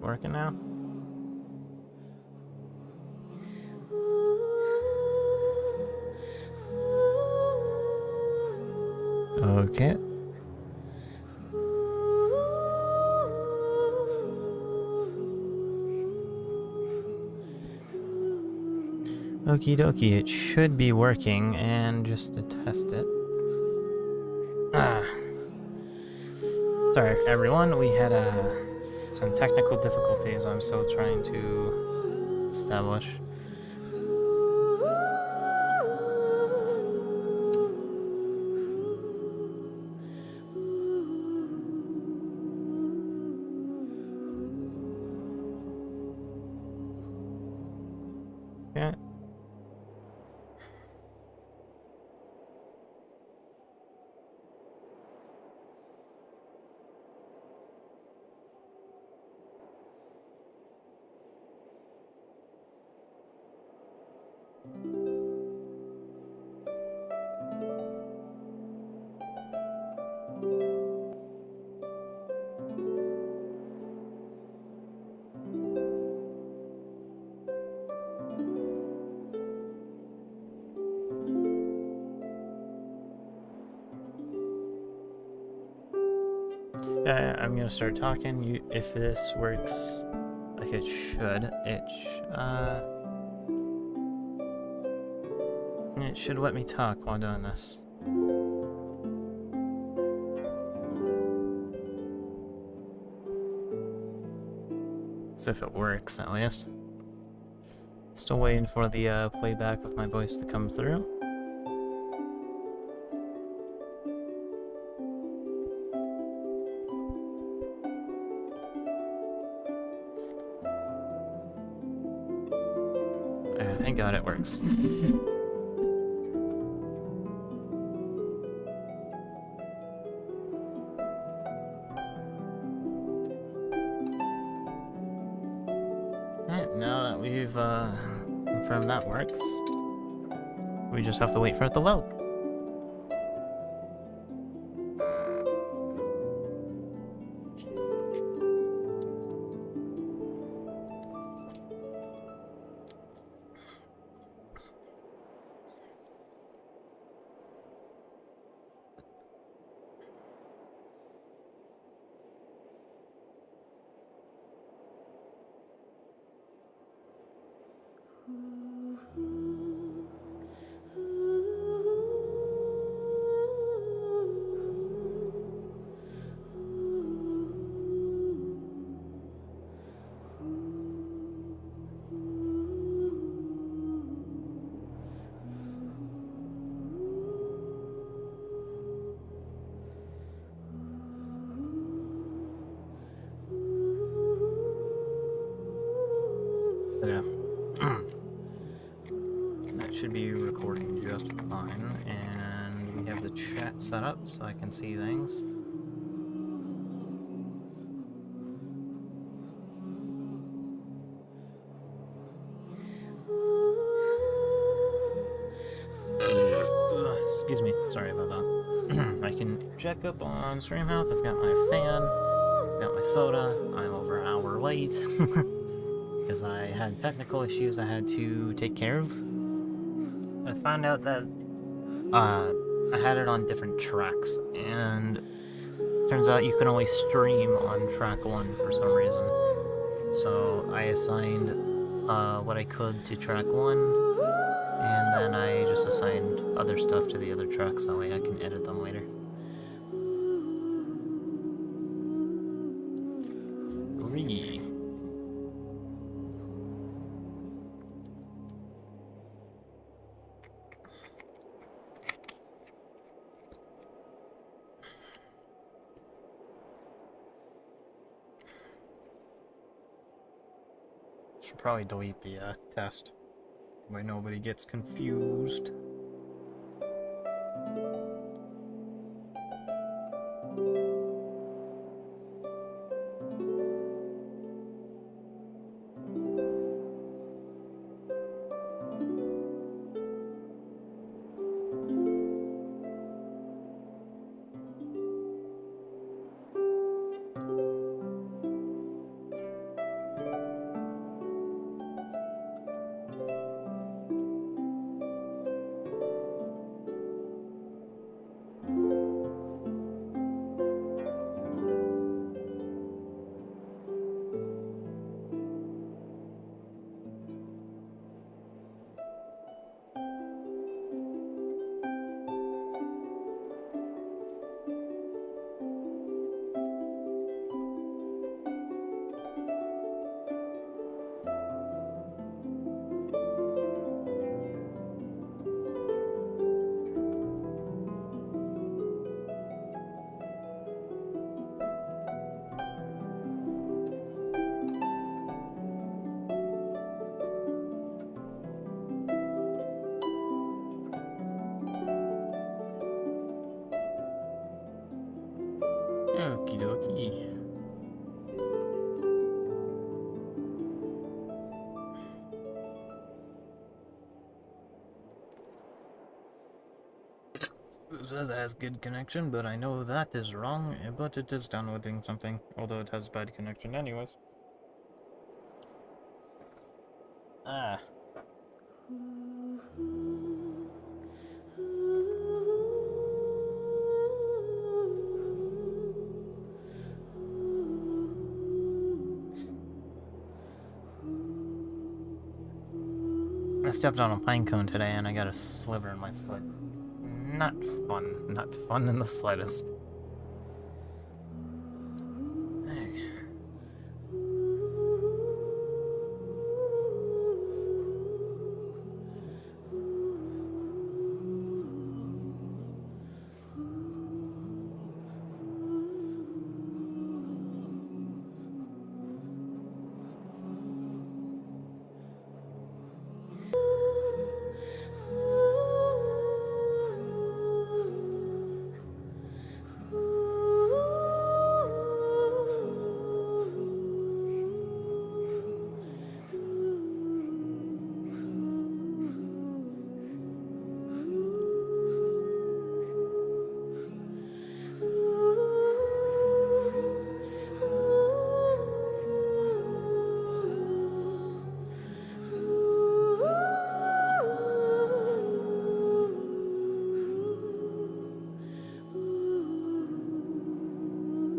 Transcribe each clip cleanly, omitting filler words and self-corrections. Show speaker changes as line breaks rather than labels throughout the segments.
working now? Okay. Okie dokie, it should be working, and just to test it. Sorry everyone, we had some technical difficulties I'm still trying to establish. Yeah. I'm gonna start talking. If this works like it should, it should let me talk while doing this. As if it works, at least. Still waiting for the playback of my voice to come through. Thank God it works. Alright, now that we've confirmed that works, we just have to wait for it to load. Yeah. That should be recording just fine, and we have the chat set up so I can see things. Excuse me, sorry about that. I can check up on stream health. I've got my fan, I've got my soda. I'm over an hour late because I had technical issues I had to take care of. I found out that I had it on different tracks, and turns out you can only stream on track 1 for some reason. So I assigned what I could to track 1, and then I just assigned other stuff to the other tracks, that way I can edit them later. Should probably delete the test, that way nobody gets confused. Okie dokie. It says it has good connection, but I know that is wrong, but it is downloading something, although it has bad connection anyways. Ah. I stepped on a pine cone today and I got a sliver in my foot. It's not fun. Not fun in the slightest. Hey.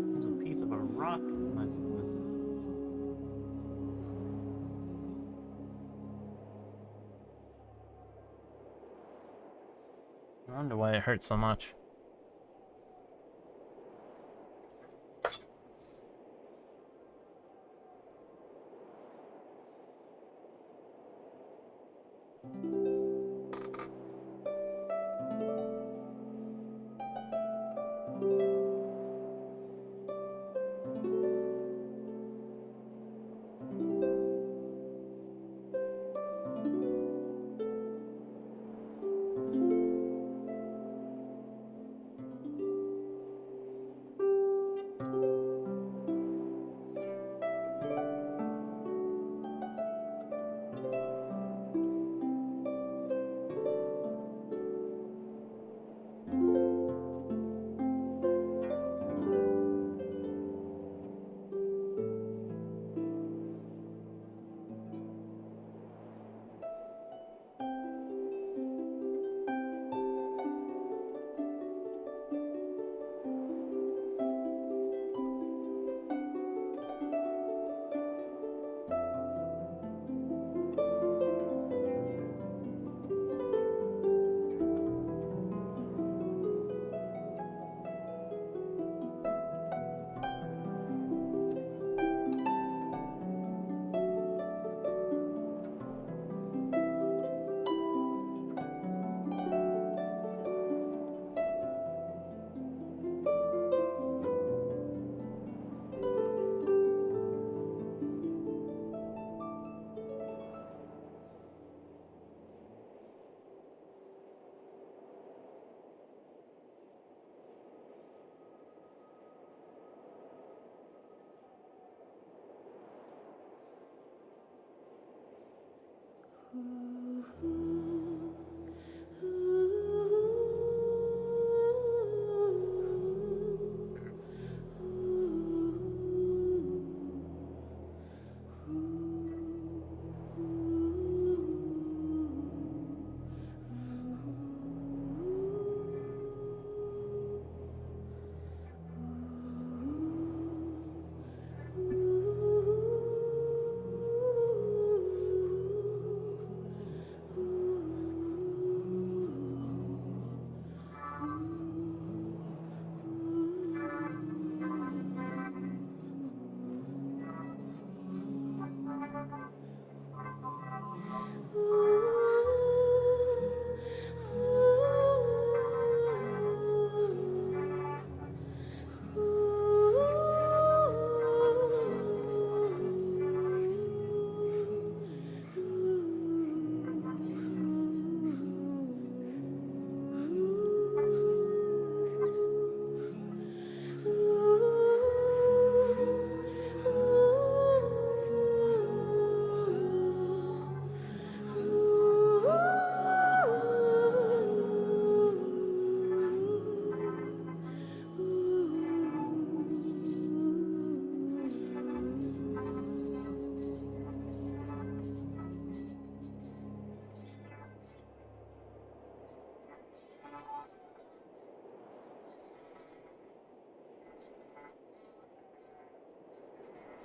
There's a piece of a rock in my foot. I wonder why it hurts so much.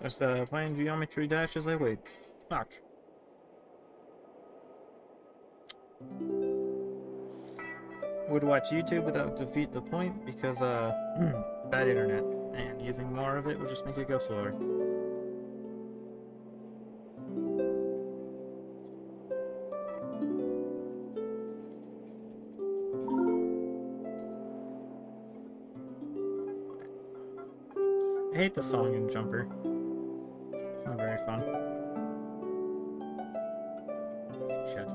Just playing Geometry Dash as I wait. Fuck. Would watch YouTube without defeat the point because, bad internet. And using more of it would just make it go slower. I hate the song in Jumper. It's not very fun. Shit.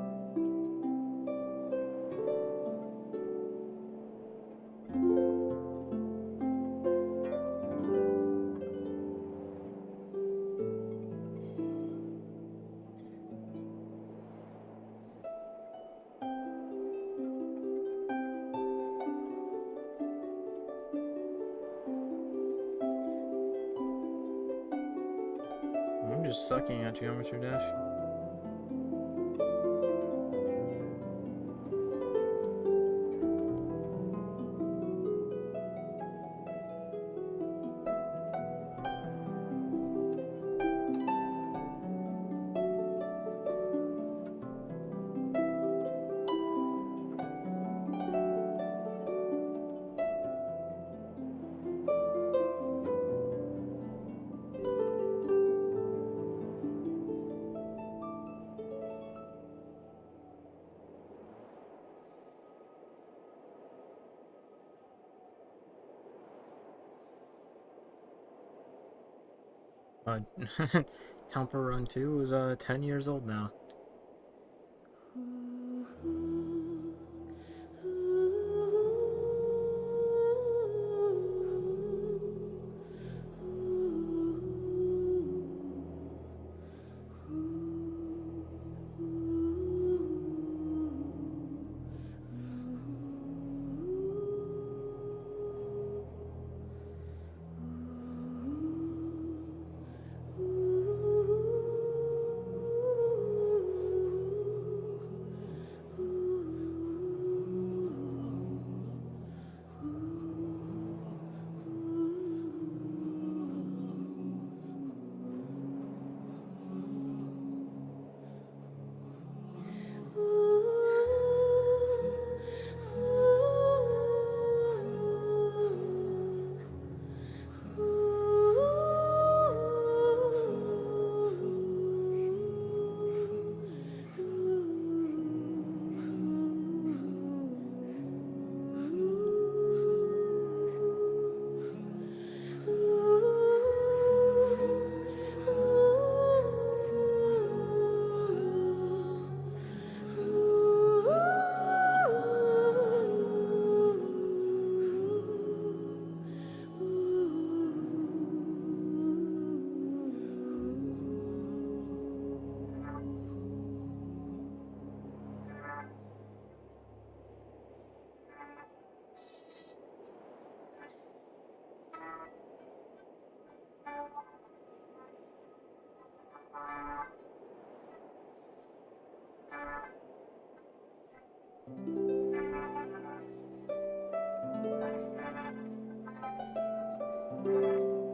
I'm just sucking at Geometry Dash. Temple Run 2 is 10 years old now.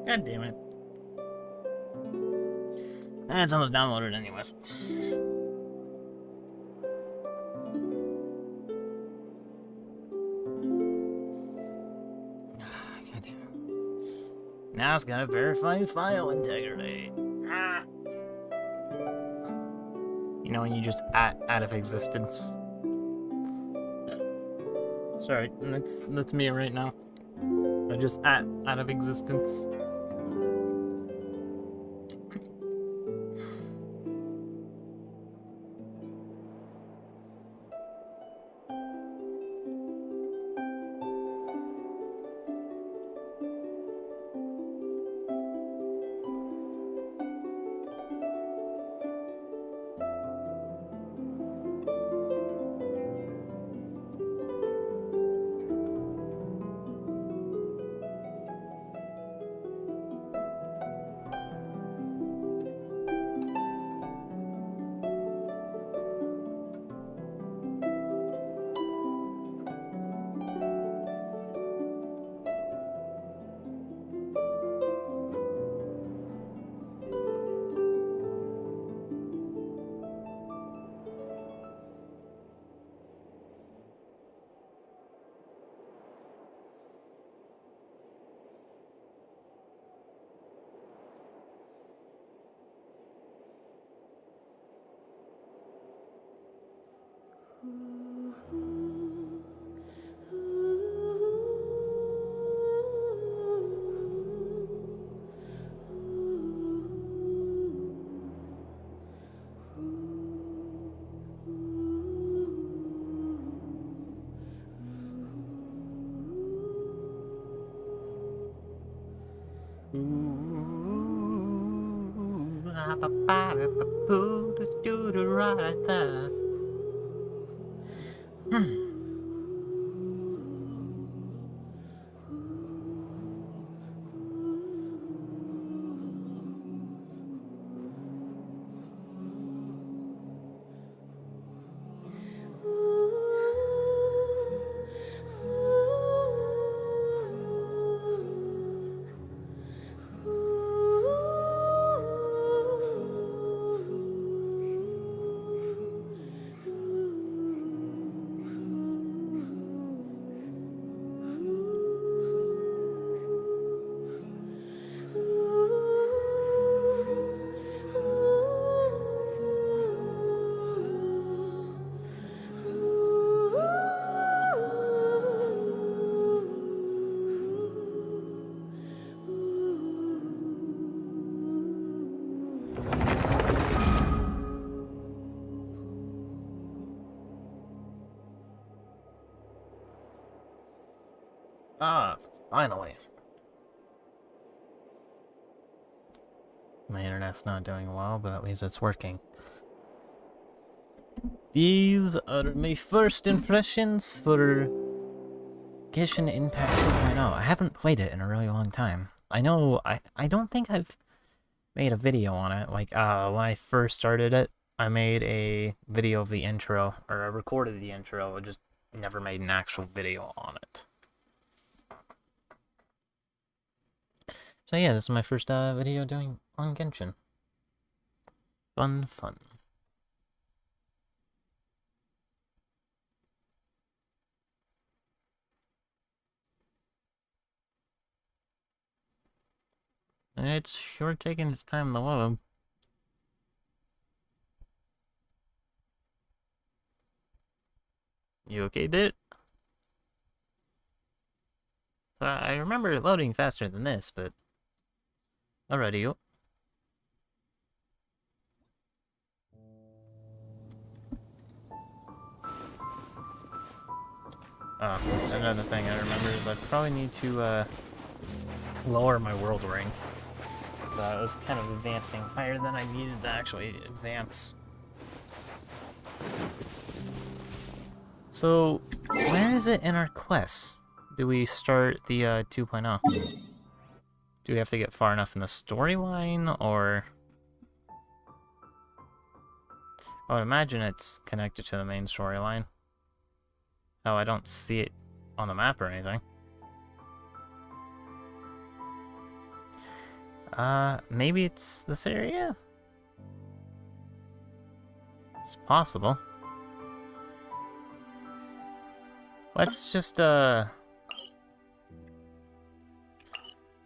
God damn it. And it's almost downloaded anyways. God damn it. Now it's gotta verify file integrity. You know when you just out of existence. Sorry, that's me right now. I just out of existence. right there. Ah, finally. My internet's not doing well, but at least it's working. These are my first impressions for Genshin Impact 2.0. I haven't played it in a really long time. I know, I don't think I've made a video on it. Like, when I first started it, I made a video of the intro, or I recorded the intro, I just never made an actual video on it. So yeah, this is my first video doing on Genshin. Fun. It's sure taking its time to load. You okay, dude? I remember it loading faster than this, but... Alrighty, yo. Another thing I remember is I probably need to, lower my world rank. Because I was kind of advancing higher than I needed to actually advance. So, where is it in our quests? Do we start the 2.0? Do we have to get far enough in the storyline, or... I would imagine it's connected to the main storyline. Oh, I don't see it on the map or anything. Maybe it's this area? It's possible. Let's just, go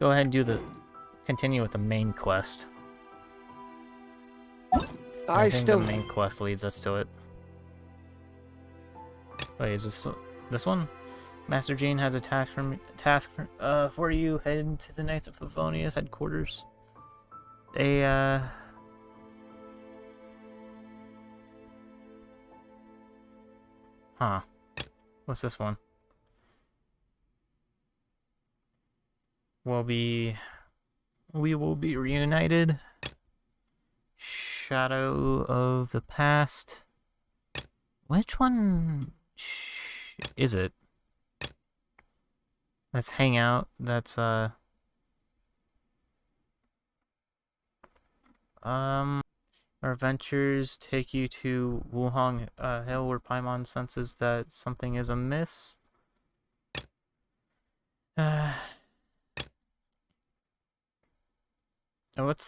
ahead and continue with the main quest. I think the main quest leads us to it. Wait, is this one? Master Jean has a task for you. Head to the Knights of Favonia's headquarters. Huh. What's this one? We will be reunited. Shadow of the past. Which one is it? Let's hang out. That's our adventures take you to Wuhong Hill, where Paimon senses that something is amiss. Let's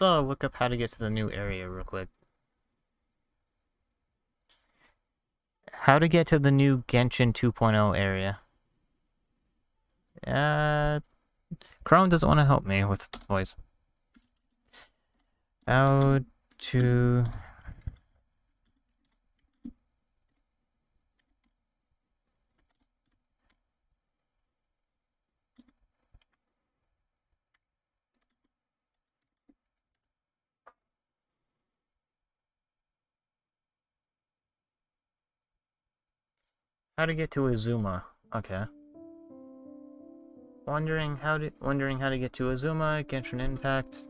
look up how to get to the new area real quick. How to get to the new Genshin 2.0 area. Chrome doesn't want to help me with voice. How to... How to get to Azuma. Okay. Wondering how to get to Azuma, Genshin Impact.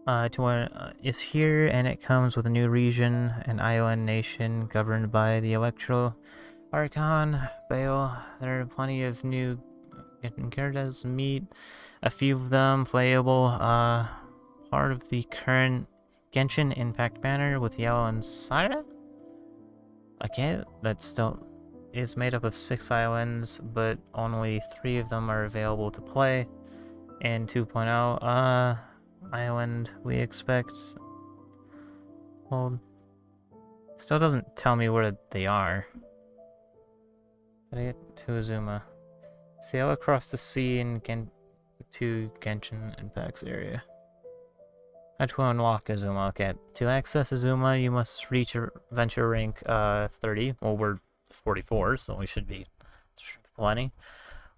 is here, and it comes with a new region, an Iowan nation governed by the Electro Archon Bale. There are plenty of new characters to meet. A few of them playable. Part of the current Genshin Impact banner with Yellow and Syra. Okay, that still is made up of 6 islands, but only 3 of them are available to play. In 2.0, island we expect. Well, still doesn't tell me where they are. Gotta get to Azuma. Sail across the sea and to Genshin Impact's area. How to unlock Azuma? Okay, to access Azuma, you must reach adventure rank 30. Well, we're 44, so we should be plenty.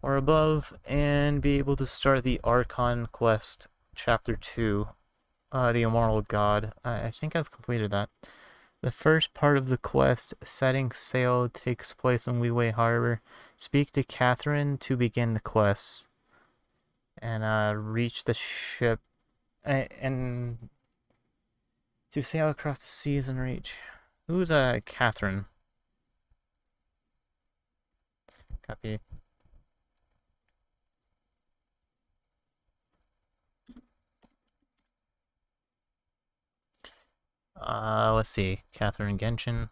Or above, and be able to start the Archon quest, Chapter 2, the Immortal God. I think I've completed that. The first part of the quest, setting sail, takes place in Liyue Harbor. Speak to Catherine to begin the quest. And reach the ship. And to sail across the seas and reach. Who's Catherine? Copy. Let's see. Catherine Genshin.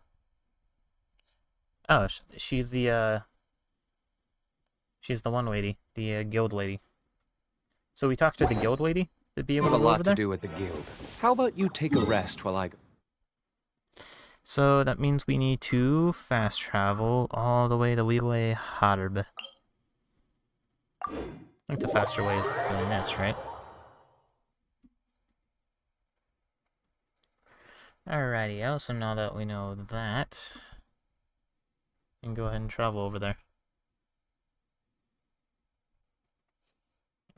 Oh, she's the one lady, the guild lady. So we talked to the guild lady to be able to go over there?
I have a lot to do at the guild. How about you take a rest while I go?
So that means we need to fast travel all the way to Liyue Harbor. I think the faster way is doing this, right? Alrighty, also now that we know that, we can go ahead and travel over there.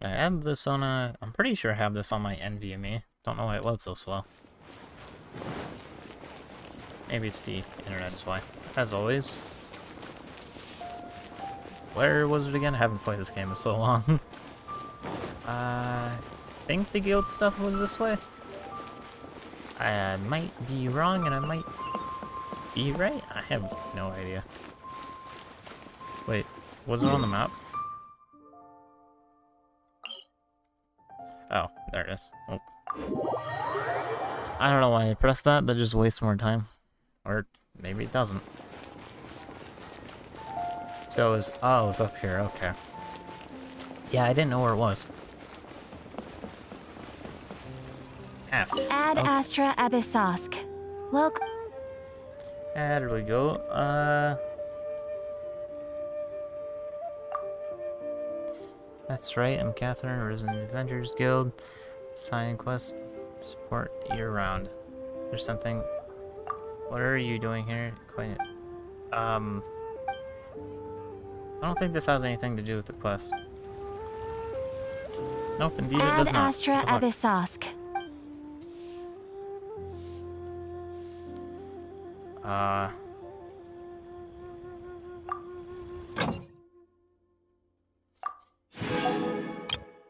I have this on I'm pretty sure I have this on my NVMe. Don't know why it loads so slow. Maybe it's the internet, that's why. As always. Where was it again? I haven't played this game in so long. I think the guild stuff was this way. I might be wrong and I might be right. I have no idea. Wait, was it on the map? Oh, there it is. Oh. I don't know why I pressed that, that just wastes more time. Or maybe it doesn't. So it was, oh, it was up here, okay. Yeah, I didn't know where it was. F.
Ad Astra Abyssosk. Welcome.
There we go. That's right, I'm Catherine, Risen Adventures Guild. Sign quest, support year round. There's something. What are you doing here? Quite. I don't think this has anything to do with the quest. Nope, indeed it does
Ad
not.
Astra Abyssosk.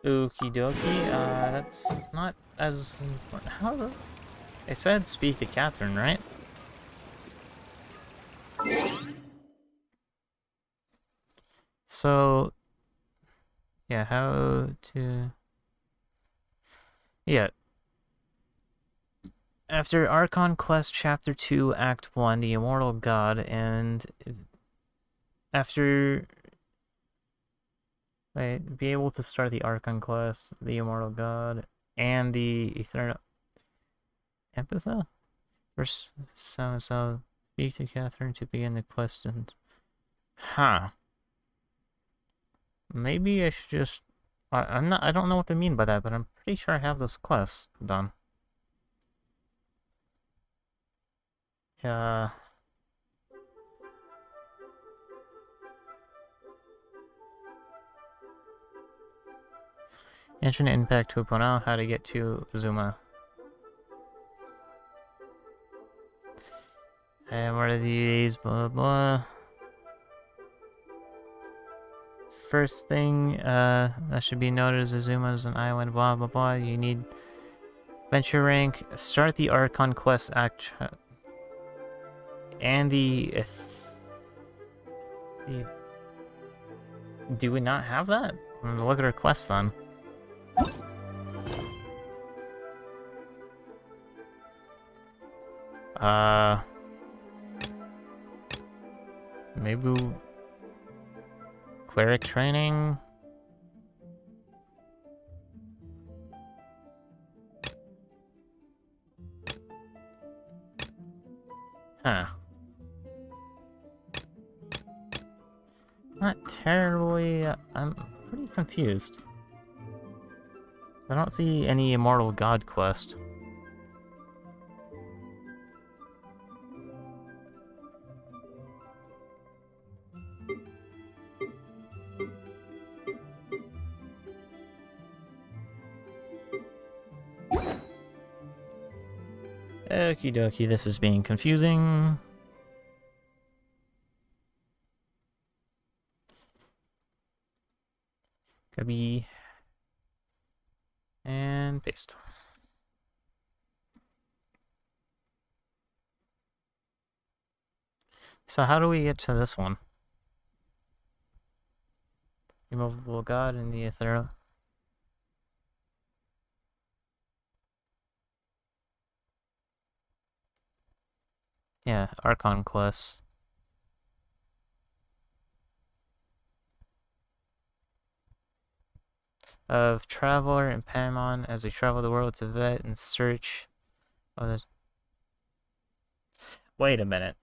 Okie dokie, that's not as important. How? They said speak to Catherine, right? So, yeah, how to... Yeah. After Archon Quest Chapter 2, Act 1, The Immortal God, and after... Wait, be able to start the Archon Quest, The Immortal God, and the Eternal... Empatha? First, so speak to Catherine to begin the quest and... Huh. Maybe I should just... I don't know what they mean by that, but I'm pretty sure I have this quest done. Genshin Impact 2.0, how to get to Azuma. And what are these? Blah, blah, blah. First thing, that should be noted is Azuma is an island, blah, blah, blah. You need Venture rank, start the Archon quest act, and the. Do we not have that? Look at our quest then. Maybe cleric training. Huh. Not terribly. I'm pretty confused. I don't see any Immortal God quest. Okie dokie, this is being confusing. Copy. And paste. So how do we get to this one? Immovable God and the Ethereal. Yeah, Archon quests. Of Traveler and Paimon as they travel the world to vet and search of the... Wait a minute.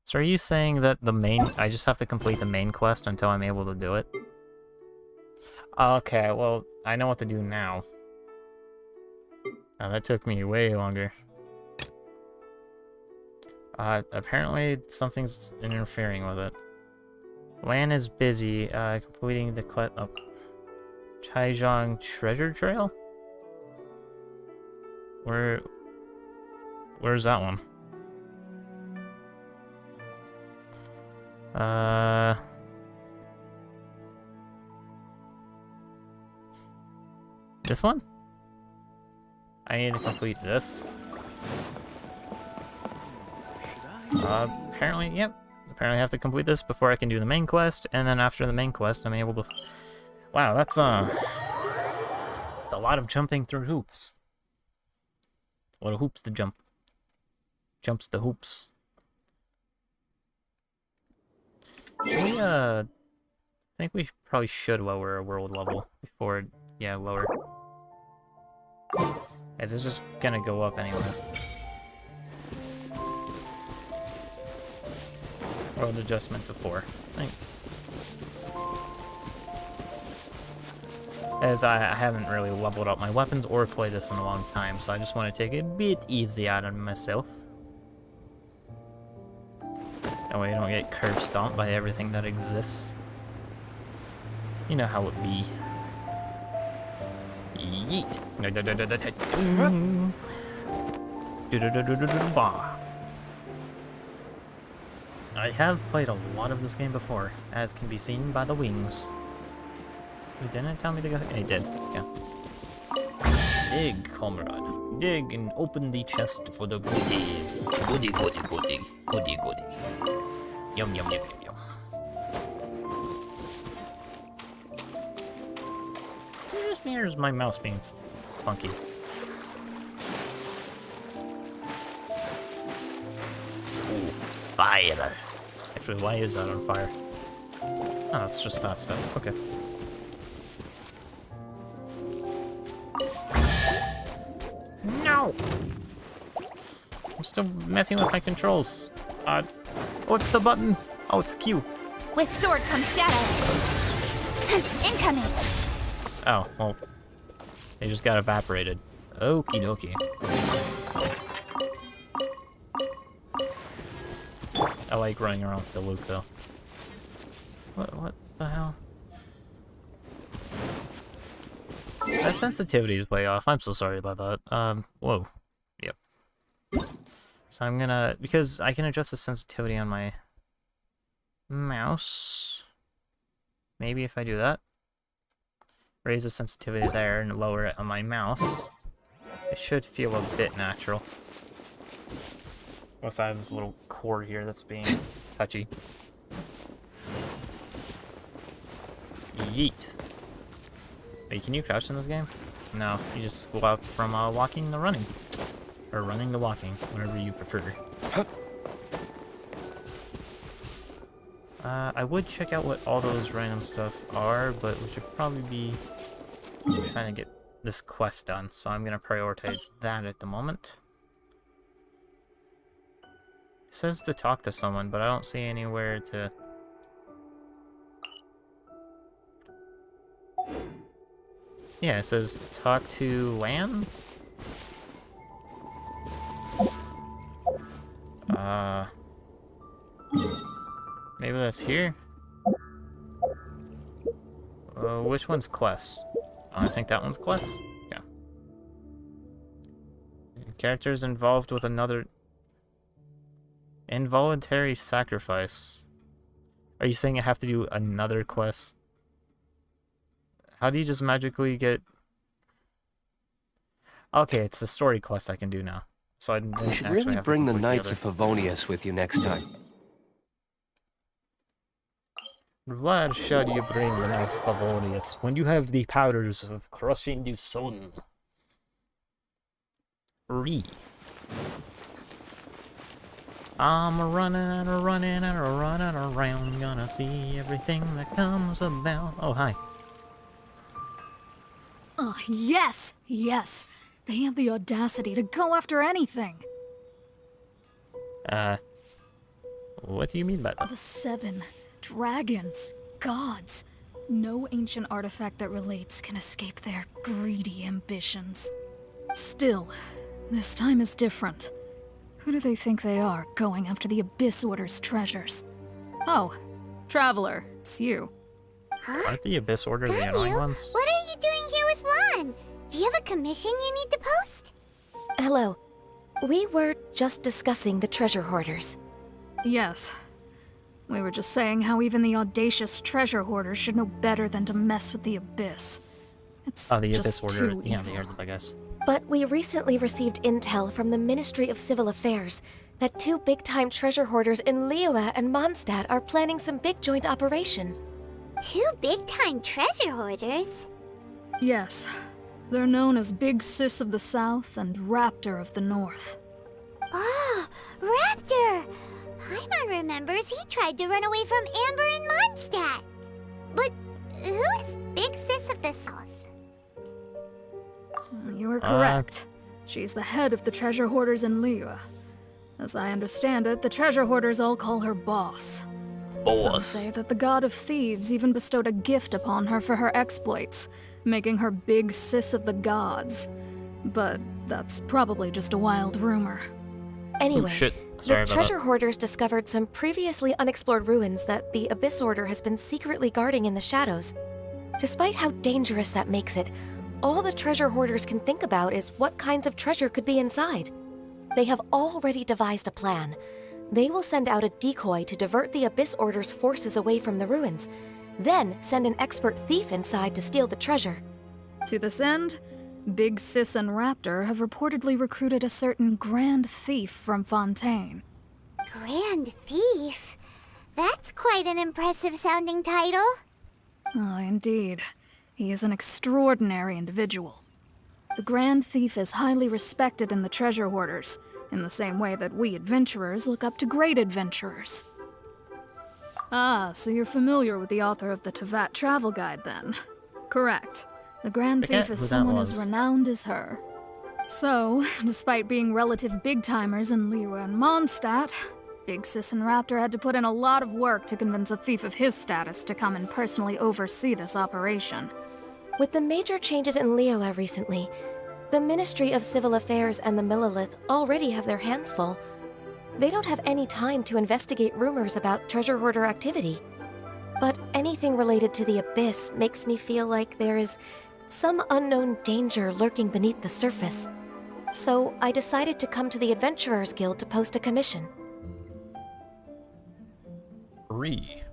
So are you saying that the main... I just have to complete the main quest until I'm able to do it? Okay, well, I know what to do now. That took me way longer. Apparently something's interfering with it. Lan is busy, completing the quest of Chaizhong Treasure Trail? Where's that one? This one? I need to complete this. Apparently, yep. Apparently I have to complete this before I can do the main quest, and then after the main quest, I'm able to... Wow, that's a lot of jumping through hoops. What a hoops to jump. Jumps the hoops. Should we, I think we probably should lower our world level before... Yeah, lower. As this is gonna go up anyways. World adjustment to 4. As I haven't really leveled up my weapons or played this in a long time, so I just want to take it a bit easy out of myself. That way I don't get curve stomped by everything that exists. You know how it be. Yeet. I have played a lot of this game before, as can be seen by the wings. It didn't tell me to go. It did. Yeah. Dig, comrade. Dig and open the chest for the goodies. Goody, goody, goody. Goody, goody. Yum, yum, yum, yum, yum. Here's my mouse being funky. Ooh, fire. Actually, why is that on fire? Oh, it's just that stuff. Okay. No! I'm still messing with my controls. What's the button? Oh, it's Q.
With sword comes shadow. Incoming.
Oh, well. They just got evaporated. Okie dokie. I like running around with the Luke, though. What the hell? That sensitivity is way off. I'm so sorry about that. Whoa. Yep. So I'm gonna... Because I can adjust the sensitivity on my mouse. Maybe if I do that. raise the sensitivity there and lower it on my mouse, it should feel a bit natural. Plus I have this little cord here that's being touchy. Yeet. Wait, can you crouch in this game? No, you just go out from walking to running. Or running to walking, whatever you prefer. I would check out what all those random stuff are, but we should probably be trying to get this quest done, so I'm gonna prioritize that at the moment. It says to talk to someone, but I don't see anywhere to... Yeah, it says talk to Lan? Maybe that's here? Which one's quest? I think that one's quest? Yeah. Characters involved with another... Involuntary sacrifice. Are you saying I have to do another quest? How do you just magically get... Okay, it's the story quest I can do now. So I
You should really bring the Knights of Favonius with you next time.
Why should you bring the Knights of Favonius when you have the powers of crushing the sun? I'm running and running and running around, gonna see everything that comes about. Oh, hi.
Oh, yes! Yes! They have the audacity to go after anything!
What do you mean by that?
The 7 dragons, gods. No ancient artifact that relates can escape their greedy ambitions. Still, this time is different. Who do they think they are, going after the Abyss Order's treasures? Oh, Traveler, it's you.
Huh?
Aren't the Abyss Order the
Damn
annoying
you.
ones?
What are you doing here with Lon? Do you have a commission you need to post?
Hello. We were just discussing the treasure hoarders.
Yes. We were just saying how even the audacious treasure hoarders should know better than to mess with the Abyss. It's
Oh, the
just
Abyss Order.
too
Yeah,
evil.
they are the big guys.
But we recently received intel from the Ministry of Civil Affairs that 2 big-time treasure hoarders in Liyue and Mondstadt are planning some big joint operation.
2 big-time treasure hoarders?
Yes. They're known as Big Sis of the South and Raptor of the North.
Oh, Raptor! Paimon remembers he tried to run away from Amber and Mondstadt. But who is Big Sis of the South?
You are correct. She's the head of the treasure hoarders in Liyue. As I understand it, the treasure hoarders all call her boss. Some say that the god of thieves even bestowed a gift upon her for her exploits, making her Big Sis of the gods. But that's probably just a wild rumor.
Anyway,
Ooh, shit. Sorry
the
about
treasure
that.
hoarders discovered some previously unexplored ruins that the Abyss Order has been secretly guarding in the shadows. Despite how dangerous that makes it, all the treasure hoarders can think about is what kinds of treasure could be inside. They have already devised a plan. They will send out a decoy to divert the Abyss Order's forces away from the ruins, then send an expert thief inside to steal the treasure.
To this end, Big Sis and Raptor have reportedly recruited a certain Grand Thief from Fontaine.
Grand Thief? That's quite an impressive sounding title.
Oh, indeed. He is an extraordinary individual. The Grand Thief is highly respected in the treasure hoarders, in the same way that we adventurers look up to great adventurers. Ah, so you're familiar with the author of the Tevat Travel Guide, then? Correct. The Grand
Forget
Thief is
who that
someone as
was.
renowned as her. So, despite being relative big-timers in Liyue and Mondstadt, Big Sis and Raptor had to put in a lot of work to convince a thief of his status to come and personally oversee this operation.
With the major changes in Liyue recently, the Ministry of Civil Affairs and the Millelith already have their hands full. They don't have any time to investigate rumors about treasure hoarder activity. But anything related to the Abyss makes me feel like there is some unknown danger lurking beneath the surface. So I decided to come to the Adventurers Guild to post a commission.
Leave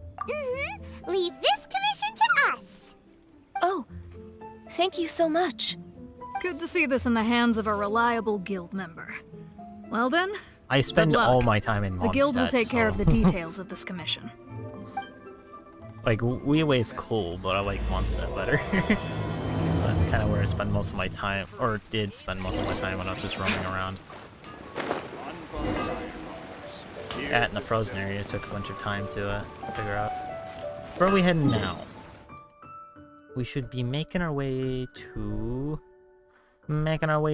this commission to us.
Oh, Thank you so much.
Good to see this in the hands of a reliable guild member. Well then,
I spend
luck.
all my time in Mondstadt,
the guild will take care
so-
of the details of this commission.
Like, Weeaway's cool, but I like Mondstadt better. So that's kind of where I spend most of my time, or did spend most of my time when I was just roaming around. That in the frozen area took a bunch of time to figure out. Where are we heading now? We should be making our way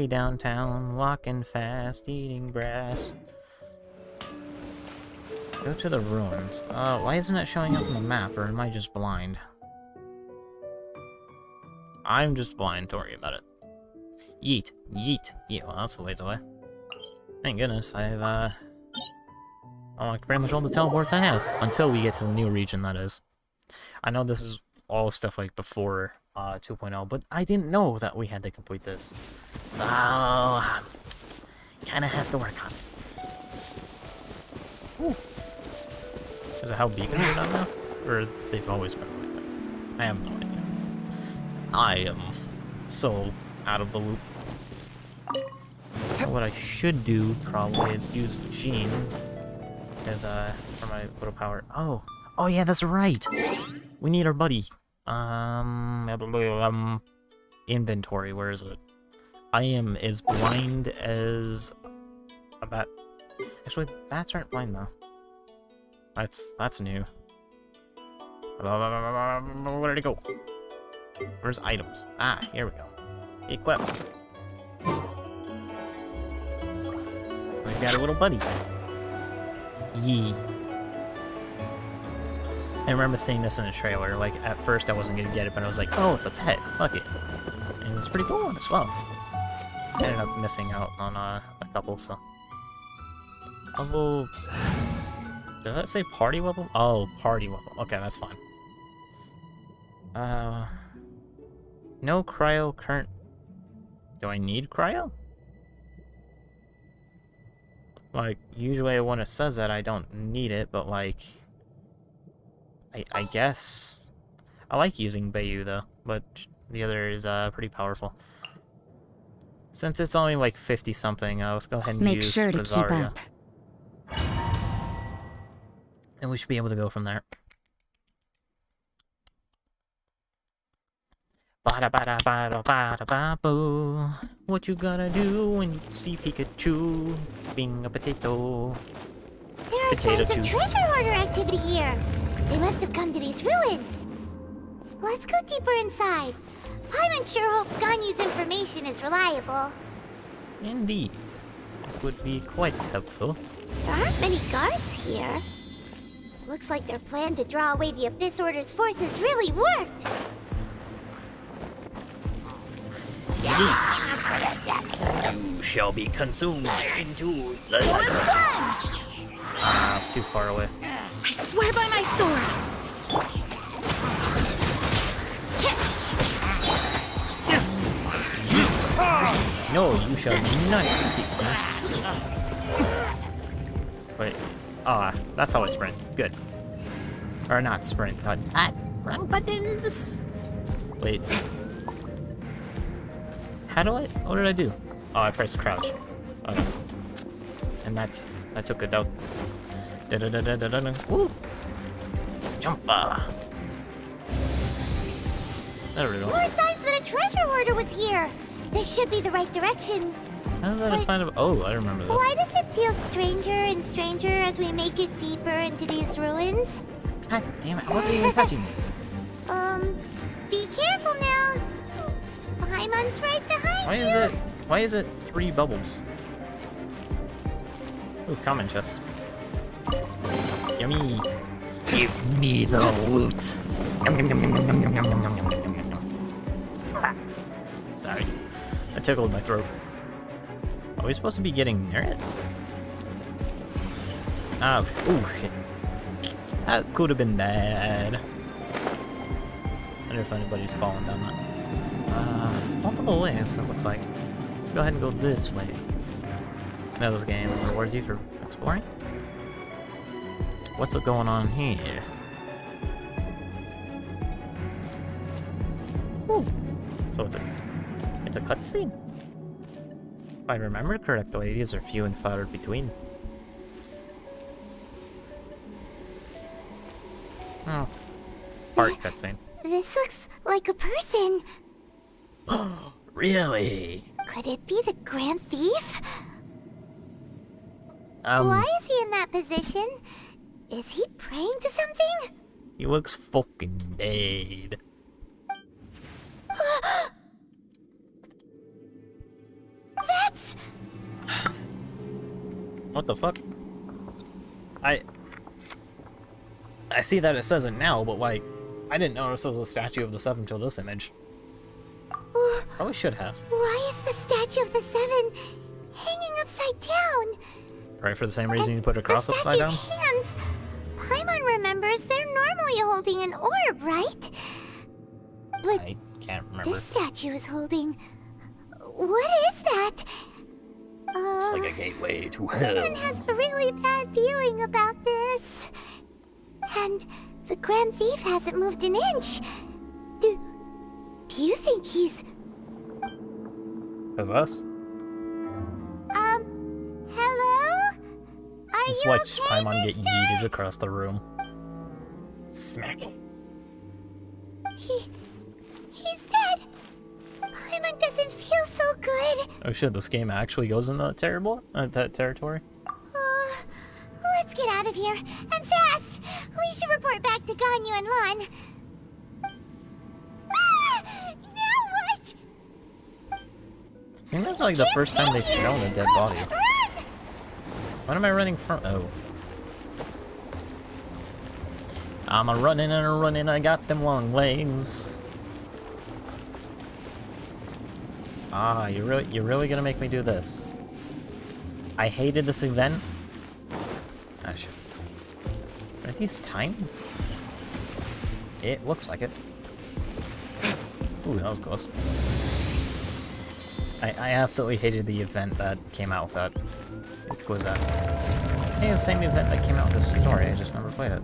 downtown, walking fast, eating grass. Go to the ruins. Why isn't it showing up on the map, or am I just blind? I'm just blind, don't worry about it. Yeet, yeet, yeet. Well, that's a ways away. Thank goodness, I've, unlocked pretty much all the teleports I have. Until we get to the new region, that is. I know this is all stuff like before 2.0, but I didn't know that we had to complete this. So, kinda have to work on it. Ooh. Is it how beacons are done now? Or they've always been like that? I have no idea. I am so out of the loop. What I should do probably is use Gene as for my little power. Oh yeah, that's right. We need our buddy. Inventory. Where is it? I am as blind as a bat. Actually, bats aren't blind though. That's new. Where did it go? Where's items? Ah, here we go. Equip. We got a little buddy. Yee. I remember seeing this in a trailer. Like, at first I wasn't gonna get it, but I was like, oh, it's a pet. Fuck it. And it's pretty cool as well. I ended up missing out on a couple, so. Level. Did that say party level? Oh, party level. Okay, that's fine. No cryo current. Do I need cryo? Like, usually when it says that, I don't need it, but like... I guess... I like using Bayu though, but the other is pretty powerful. Since it's only like 50-something, let's go ahead and
Make
use
sure to
Rosaria.
keep up.
And we should be able to go from there. Bada bada bada bada ba boo. What you gonna do when you see Pikachu being a potato?
There are
Potato
signs of
too.
treasure hoarder activity here. They must have come to these ruins. Let's go deeper inside. Paimon sure hopes Ganyu's information is reliable.
Indeed. It would be quite helpful.
There aren't many guards here. Looks like their plan to draw away the Abyss Order's forces really worked.
You shall be consumed into the it's too far away.
I swear by my sword!
No, you shall not keep me. Wait. That's how I sprint. Good. Or not sprint. Wrong button. Wait. How do I... What did I do? Oh, I pressed crouch. Okay. And that took a dope. Woo! Jump! There we go.
More signs that a treasure hoarder was here. This should be the right direction.
How is that a sign of... Oh, I remember this.
Why does it feel stranger and stranger as we make it deeper into these ruins?
God damn it, I wasn't even touching you.
Be careful now. Paimon's right behind you.
Why is it 3 bubbles? Ooh, common chest. Yummy. Give me the loot. Yum, yum, yum, yum, yum, yum, yum, yum, yum, yum, yum, yum. Ah. Sorry. That tickled my throat. Are we supposed to be getting near it? Oh, shit. That could have been bad. I wonder if anybody's fallen down that. Multiple ways, it looks like. Let's go ahead and go this way. I know this game rewards you for exploring. What's going on here? Ooh. So it's a cutscene. If I remember correctly, these are few and far between. Oh. Part cutscene.
This looks like a person.
Really?
Could it be the Grand Thief? Why is he in that position? Is he praying to something?
He looks fucking dead.
That's...
What the fuck? I see that it says it now, but like, I didn't notice there was a statue of the Seven till this image. Probably should have.
Why is the statue of the Seven hanging upside down?
Right, for the same reason you put a cross
the
upside down?
statue's hands. Paimon remembers they're normally holding an orb, right? But
I can't remember.
this statue is holding... What is that?
It's like a gateway to
Paimon
hell.
has a really bad feeling about this. And the Grand Thief hasn't moved an inch. Do you think he's...
Possessed?
Hello? Are
Just
you
watch
okay,
Paimon get
mister?
yeeted across the room. Smack.
He's dead. Paimon doesn't feel so good.
Oh shit, this game actually goes into that territory?
Let's get out of here. And fast! We should report back to Ganyu and Lon. Ah! Now what?
I think that's like the first time they've shown a dead body.
Run!
What am I running from? Oh. I'm a running and a running, I got them long legs. Ah, you're really gonna make me do this. I hated this event. Ah, shit. Are these timed? It looks like it. Ooh, that was close. I absolutely hated the event that came out with that. Which was that? I think it's the same event that came out with this story, I just never played it.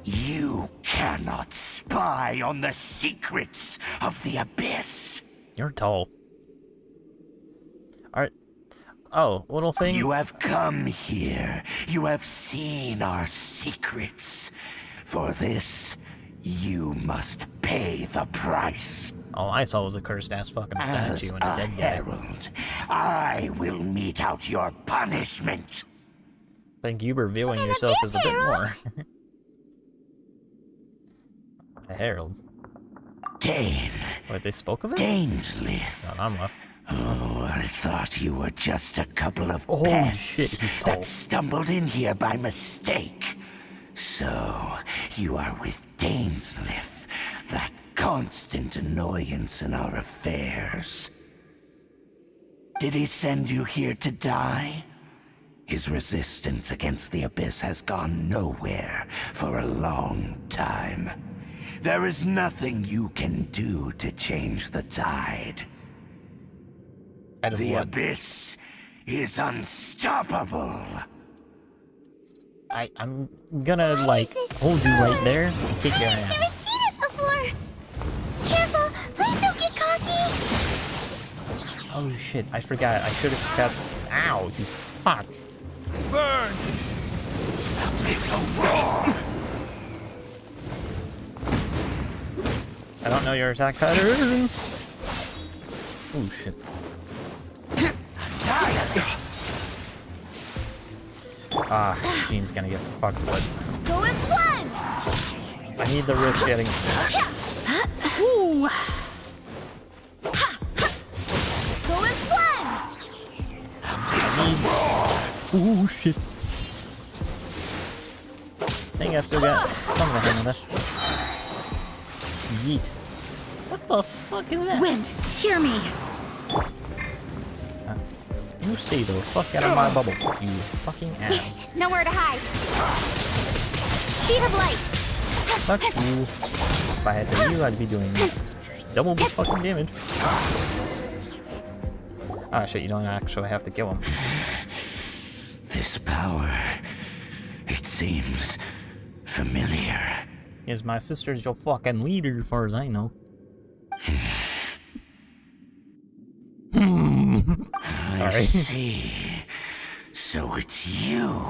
You cannot spy on the secrets of the Abyss.
You're tall. Alright. Oh, little thing?
You have come here. You have seen our secrets. For this, you must pay the price.
All I saw was a cursed ass fucking
As
statue and a
a
dead guy.
herald, I will mete out your punishment.
I think you revealing yourself is a bit more. A herald.
Dane.
Wait, they spoke of it?
Daneslith.
No, I'm left.
Oh, I thought you were just a couple of
Oh,
pests
shit, he's tall.
that stumbled in here by mistake. So, you are with Daneslith, that constant annoyance in our affairs. Did he send you here to die? His resistance against the Abyss has gone nowhere for a long time. There is nothing you can do to change the tide.
Out of
The
what?
Abyss is unstoppable.
I'm gonna, like, hold you right there and kick your
I've never
ass.
seen it before. Careful, please don't get cocky.
Oh shit, I forgot. I should have kept. Ow, you fuck.
Burn! Little roar!
I don't know your attack patterns. Oh shit. Ah, Jean's gonna get fucked, but
Go as one.
I need the risk getting.
Ooh.
Go as one.
Ooh shit. I think I still got some of the hang of this. Yeet. What the fuck is that?
Wind, hear me.
You stay the fuck out of my bubble, you fucking ass.
Nowhere to hide. Speed of light.
Fuck you. If I had to you, I'd be doing double this fucking damage. Ah shit, you don't actually have to kill him.
This power, it seems familiar.
Because my sister's your fucking leader, as far as I know. Sorry.
I see. So it's you.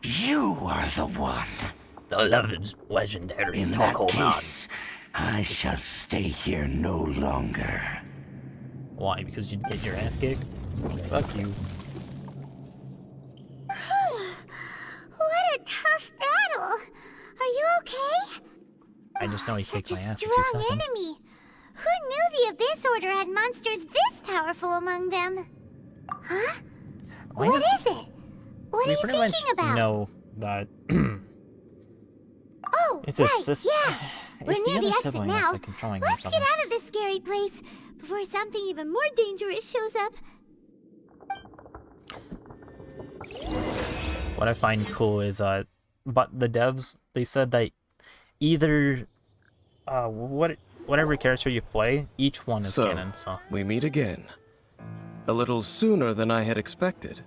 You are the one.
The legendary
In that case, I shall stay here no longer.
Why? Because you'd get your ass kicked? Fuck you.
What a tough battle. Are you okay?
I just know he kicked
Such
my
a
ass for 2
strong
seconds.
enemy. Who knew the Abyss Order had monsters this powerful among them? Huh?
Why
What
does-
is it? What are
We
you
pretty
thinking
much
about?
know that
Oh,
it's a
right,
sister.
yeah. We're
It's the
near
other
the exit
sibling
now.
that's like controlling him or
Let's get
something.
out of this scary place before something even more dangerous shows up.
What I find cool is but the devs, they said that either whatever character you play, each one is
So,
canon. So
we meet again. A little sooner than I had expected.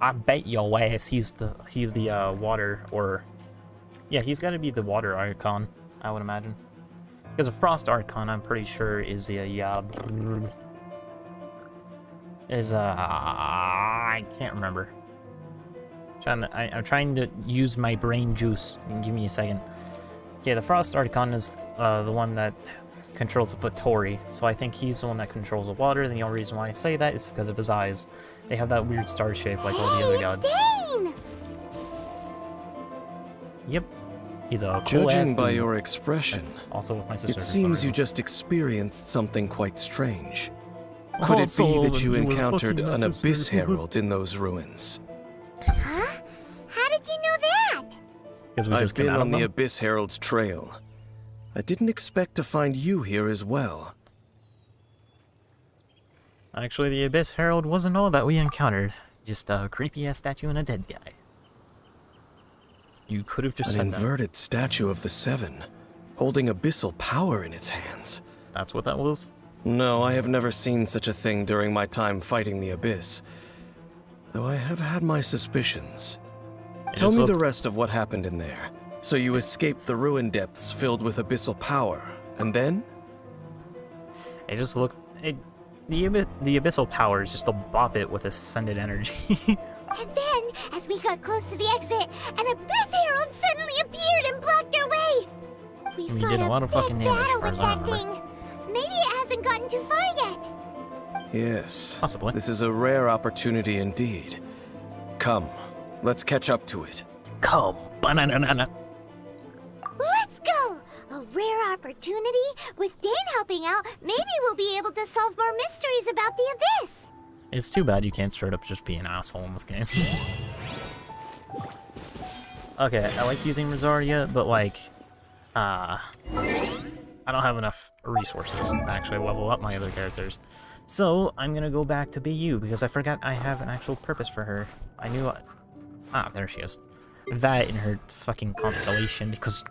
I bet your ass he's the water, or yeah, he's got to be the water Archon, I would imagine. Because a Frost Archon, I'm pretty sure is the I can't remember. I'm trying to use my brain juice. Give me a second. Okay, the Frost Archon is the one that controls the Vittori, so I think he's the one that controls the water. And the only reason why I say that is because of his eyes. They have that weird star shape like all the other gods.
Dane!
Yep, he's a cool ass
Judging by
dude.
your expression,
That's also with my sister.
it
for some
seems you
reason.
just experienced something quite strange. Could it be
Also,
that you
we were
encountered
fucking
an
necessary.
Abyss Herald in those ruins?
Huh? How did you know that?
Because we
I've
just came
been
out
on
of
the
them?
Abyss Herald's trail. I didn't expect to find you here as well.
Actually, the Abyss Herald wasn't all that we encountered. Just a creepy-ass statue and a dead guy. You could have just
An
said that.
inverted statue of the Seven, holding abyssal power in its hands.
That's what that was?
No, I have never seen such a thing during my time fighting the Abyss. Though I have had my suspicions. Tell
just
me the
looked-
rest of what happened in there. So you escaped the ruin depths filled with abyssal power, and then?
It just looked... the abyssal power is just a bop it with ascended energy.
And then, as we got close to the exit, an Abyss Herald suddenly appeared and blocked our way. We
And you
fought
did a lot of
big
fucking damage,
battle
as far
with
as I
that
remember.
thing. Maybe it hasn't gotten too far yet.
Yes.
Possibly.
This is a rare opportunity indeed. Come, let's catch up to it.
Come, banana.
Let's go! A rare opportunity? With Dane helping out, maybe we'll be able to solve more mysteries about the Abyss.
It's too bad you can't straight up just be an asshole in this game. Okay, I like using Rosaria, but like, I don't have enough resources to actually level up my other characters. So, I'm gonna go back to BU, because I forgot I have an actual purpose for her. I knew there she is. That in her fucking constellation, because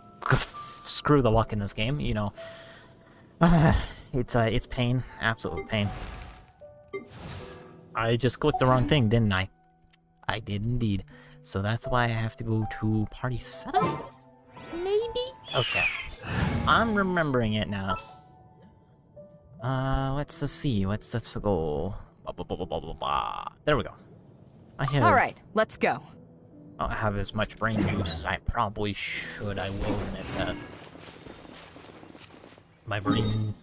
screw the luck in this game, you know. It's pain, absolute pain. I just clicked the wrong thing, didn't I? I did indeed. So that's why I have to go to party setup? Maybe? Okay. I'm remembering it now. Let's see. Let's go. There we go. I have.
All right, let's go.
I don't have as much brain juice as I probably should. I will admit that. My brain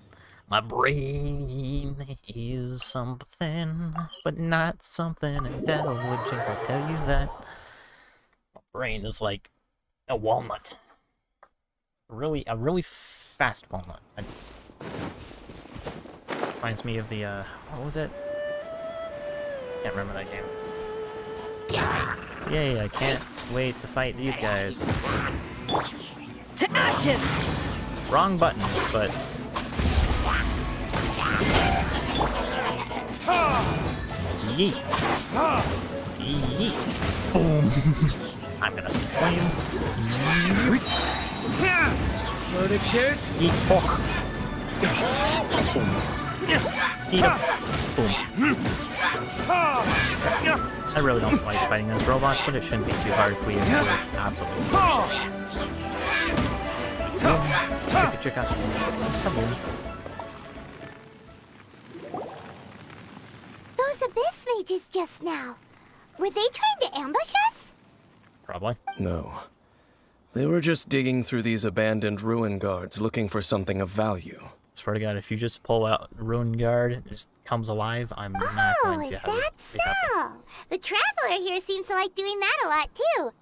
is something, but not something intelligent. I'll tell you that. My brain is like a walnut. A really fast walnut. Reminds me of the, what was it? Can't remember that game. Yay, I can't wait to fight these guys.
To ashes!
Wrong button, but... Yeet. Yeet. Boom. I'm gonna slam. Eat pork. Boom. Eat up. Boom. I really don't like fighting those robots, but it shouldn't be too hard if we absolutely crush it. Chicka. Kaboom.
Those abyss mages just now. Were they trying to ambush us?
Probably.
No. They were just digging through these abandoned ruin guards looking for something of value.
Swear to God, if you just pull out Ruin Guard and just comes alive, I'm not
Oh,
going
is
to have
that
it. Pick up.
so? The traveler here seems to like doing that a lot too.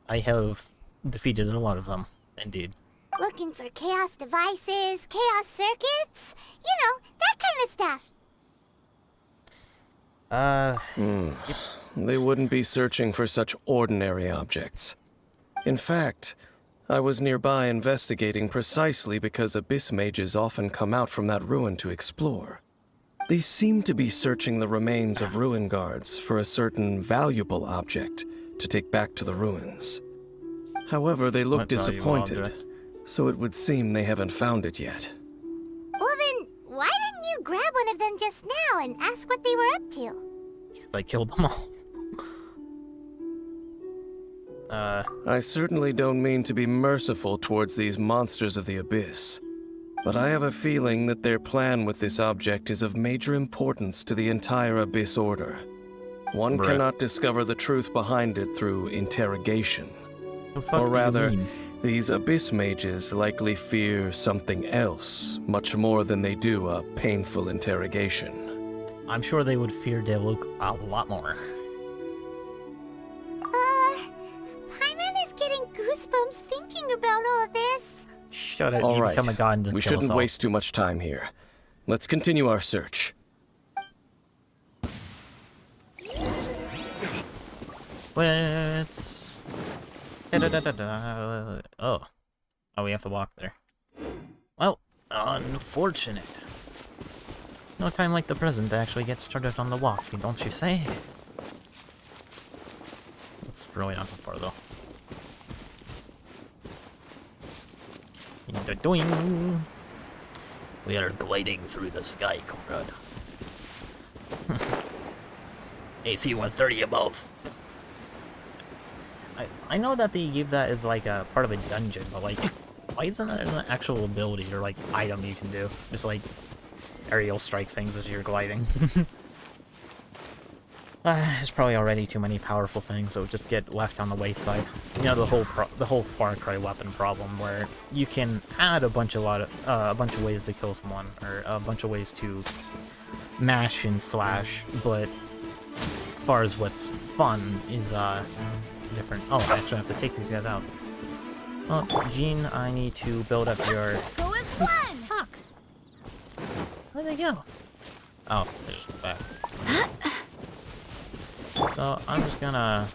I have defeated a lot of them, indeed.
Looking for chaos devices, chaos circuits, you know, that kind of stuff.
They wouldn't be searching for such ordinary objects. In fact, I was nearby investigating precisely because abyss mages often come out from that ruin to explore. They seem to be searching the remains of ruin guards for a certain valuable object to take back to the ruins. However, they look
What valuable
disappointed,
object?
so it would seem they haven't found it yet.
Well then, why didn't you grab one of them just now and ask what they were up to?
Because I killed them all.
I certainly don't mean to be merciful towards these monsters of the abyss, but I have a feeling that their plan with this object is of major importance to the entire Abyss Order. One
Right.
cannot discover the truth behind it through interrogation.
The fuck
Or
do you
rather,
mean?
these Abyss mages likely fear something else, much more than they do a painful interrogation.
I'm sure they would fear Devluk a lot more.
Paimon is getting goosebumps thinking about all this.
Shut it,
All
you
right,
become a god and just
we
kill us
shouldn't
all.
waste too much time here. Let's continue our search.
Let's... Da-da-da-da-da. Oh. Oh, we have to walk there. Well, unfortunate. No time like the present to actually get started on the walk, don't you say? It's really not that far, though. Doing. We are gliding through the sky, comrade. AC 130 above. I know that they give that as like a part of a dungeon, but like, why isn't that an actual ability or like item you can do? Just like aerial strike things as you're gliding. There's probably already too many powerful things, so just get left on the wayside. You know, the whole Far Cry weapon problem, where you can add a bunch of ways to kill someone, or a bunch of ways to mash and slash, but as far as what's fun is different. Oh, I actually have to take these guys out. Well, Jean, I need to build up your...
Go as one!
Fuck! Where'd they go? Oh, they just went back. So, I'm just gonna...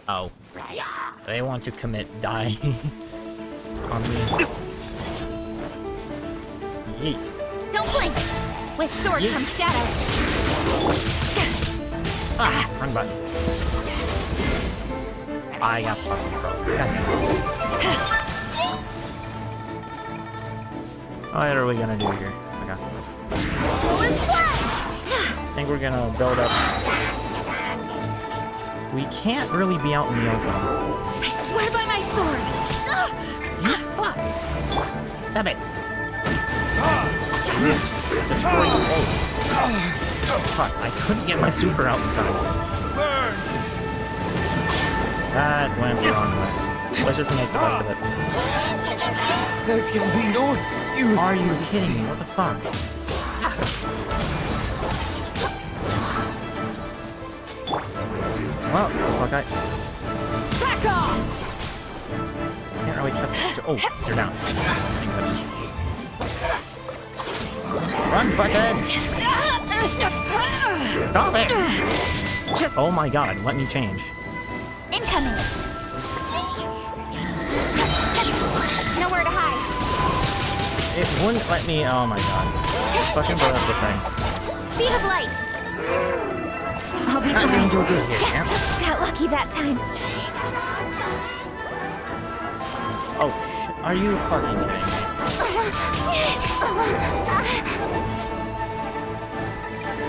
Oh. They want to commit die on me. Yeet.
Don't blink! With sword
Yeet.
comes shadow.
Ah, wrong button. I got fucking frozen. What are we gonna do here? Okay.
Go as one!
I think we're gonna build up... We can't really be out in the open.
I swear by my sword!
You fuck! Stop it! Destroy the wall. Fuck, I couldn't get my super out in time. That went the wrong way. Let's just make the best of it.
There can be no excuse.
Are you kidding me? What the fuck? Well, this one guy.
Back off!
Can't really trust it. Oh, you're down. Thank goodness. Run, butthead! Stop it! Oh my god, let me change.
Incoming! Nowhere to hide.
It wouldn't let me. Oh my god. Fucking blow up the thing.
Speed of light! I'll be
Not doing
fine.
too good here, champ.
Got lucky that time.
Oh shit. Are you fucking kidding me?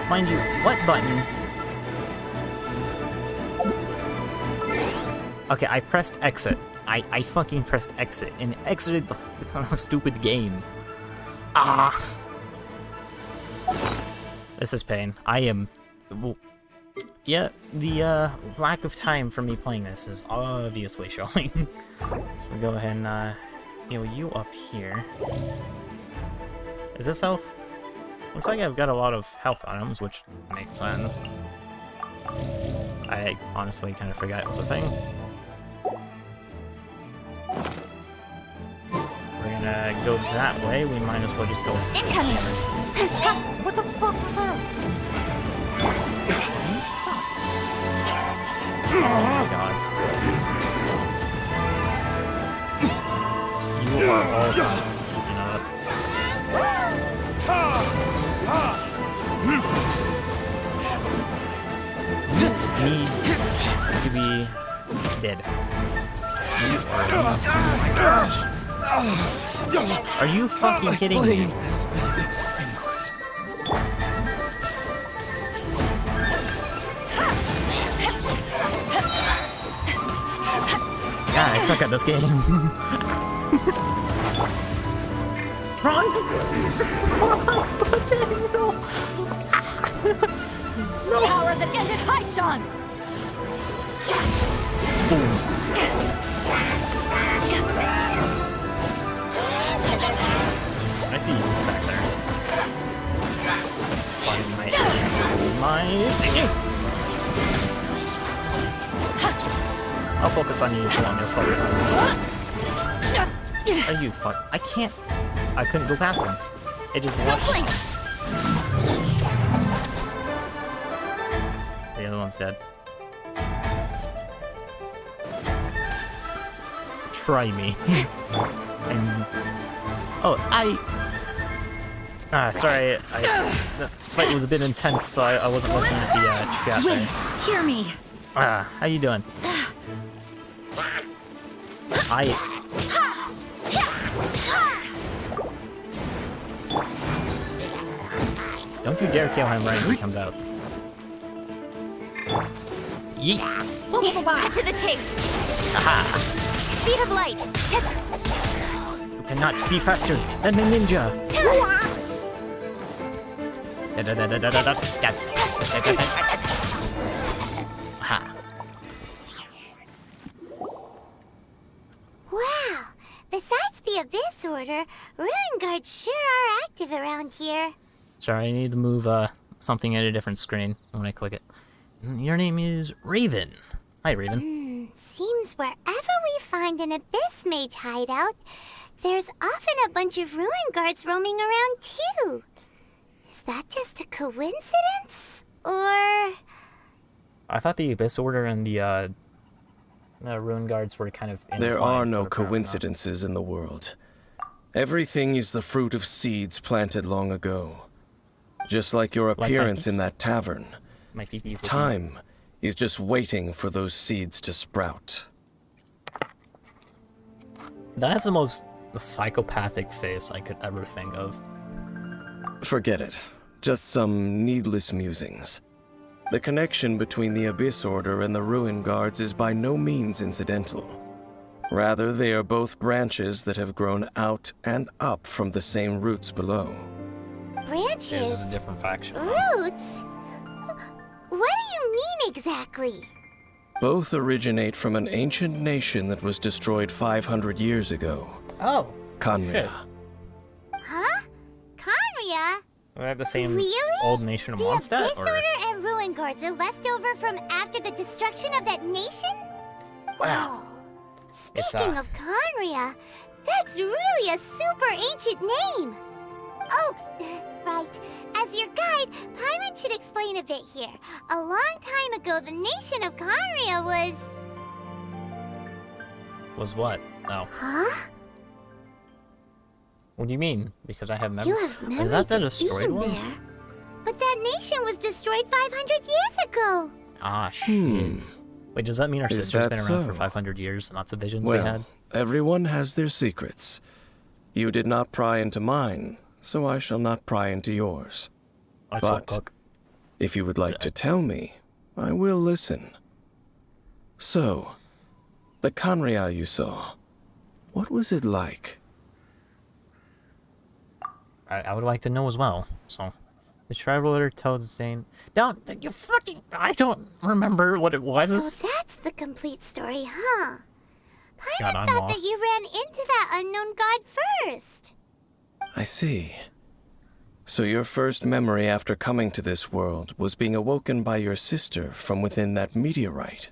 Mind you, what button? Okay, I pressed exit. I fucking pressed exit and exited the stupid game. Ah! This is pain. I am... Yeah, the lack of time for me playing this is obviously showing. So go ahead and heal you up here. Is this health? Looks like I've got a lot of health items, which makes sense. I honestly kind of forgot it was a thing. We're gonna go that way. We might as well just go.
Incoming!
What the fuck was that? Oh my god. You are all gods. You know that. Need to be dead. You are... Oh my gosh! Are you fucking kidding me? God, I suck at this game. Run!
No. Power that ended Haishan!
I see you back there. My singing. I'll focus on you if you want me to focus on you. Are you fuck? I can't. I couldn't go past him. It just wasn't. The other one's dead. Try me. Sorry. The fight was a bit intense, so I wasn't looking at the chat there.
Wait, hear me.
How you doing? Don't you dare kill him right when he comes out. Yeet!
Cut to the chase!
Aha!
Speed of light!
You cannot be faster than a ninja! Stats. Aha!
Wow! Besides the Abyss Order, Ruin Guards sure are active around here.
Sorry, I need to move something at a different screen when I click it. Your name is Raven. Hi, Raven.
Seems wherever we find an Abyss Mage hideout, there's often a bunch of Ruin Guards roaming around too. Is that just a coincidence? Or...
I thought the Abyss Order and the Ruin Guards were kind of
There
intertwined,
are no
but apparently not.
coincidences in the world. Everything is the fruit of seeds planted long ago. Just like your
Like
appearance in
Vikings?
that tavern.
My PP is
Time is just waiting for those seeds to sprout.
That's the most psychopathic face I could ever think of.
Forget it. Just some needless musings. The connection between the Abyss Order and the Ruin Guards is by no means incidental. Rather, they are both branches that have grown out and up from the same roots below.
This is
branches?
a different faction.
Roots? What do you mean exactly?
Both originate from an ancient nation that was destroyed 500 years ago,
Oh,
Kanria.
shit.
Huh? Conria?
We have the same
Really?
old nation of
The
Mondstadt,
Abyss
or
Order and Ruin Guards are left over from after the destruction of that nation?
wow.
Oh.
It's,
Speaking of Conria, that's really a super ancient name. Oh, right. As your guide, Paimon should explain a bit here. A long time ago, the nation of Conria was...
Was what? Oh,
Huh?
what do you mean? Because I have memory.
You have memories
Is that the
of
destroyed
being
one?
there. But that nation was destroyed 500 years ago.
Ah, shit. Wait, does that mean our
Is
sister's
that
been around for
so?
500 years and that's the visions we
Well,
had?
everyone has their secrets. You did not pry into mine, so I shall not pry into yours.
I saw
but-
Cook.
If you would like to tell me, I will listen. So, The Kanria you saw, what was it like?
I would like to know as well. So, the Traveler tells Zane, "Don't you fucking! I don't remember what it was."
So that's the complete story, huh?
God,
Paimon
I'm
thought
lost.
that you ran into that unknown god first.
I see. So your first memory after coming to this world was being awoken by your sister from within that meteorite.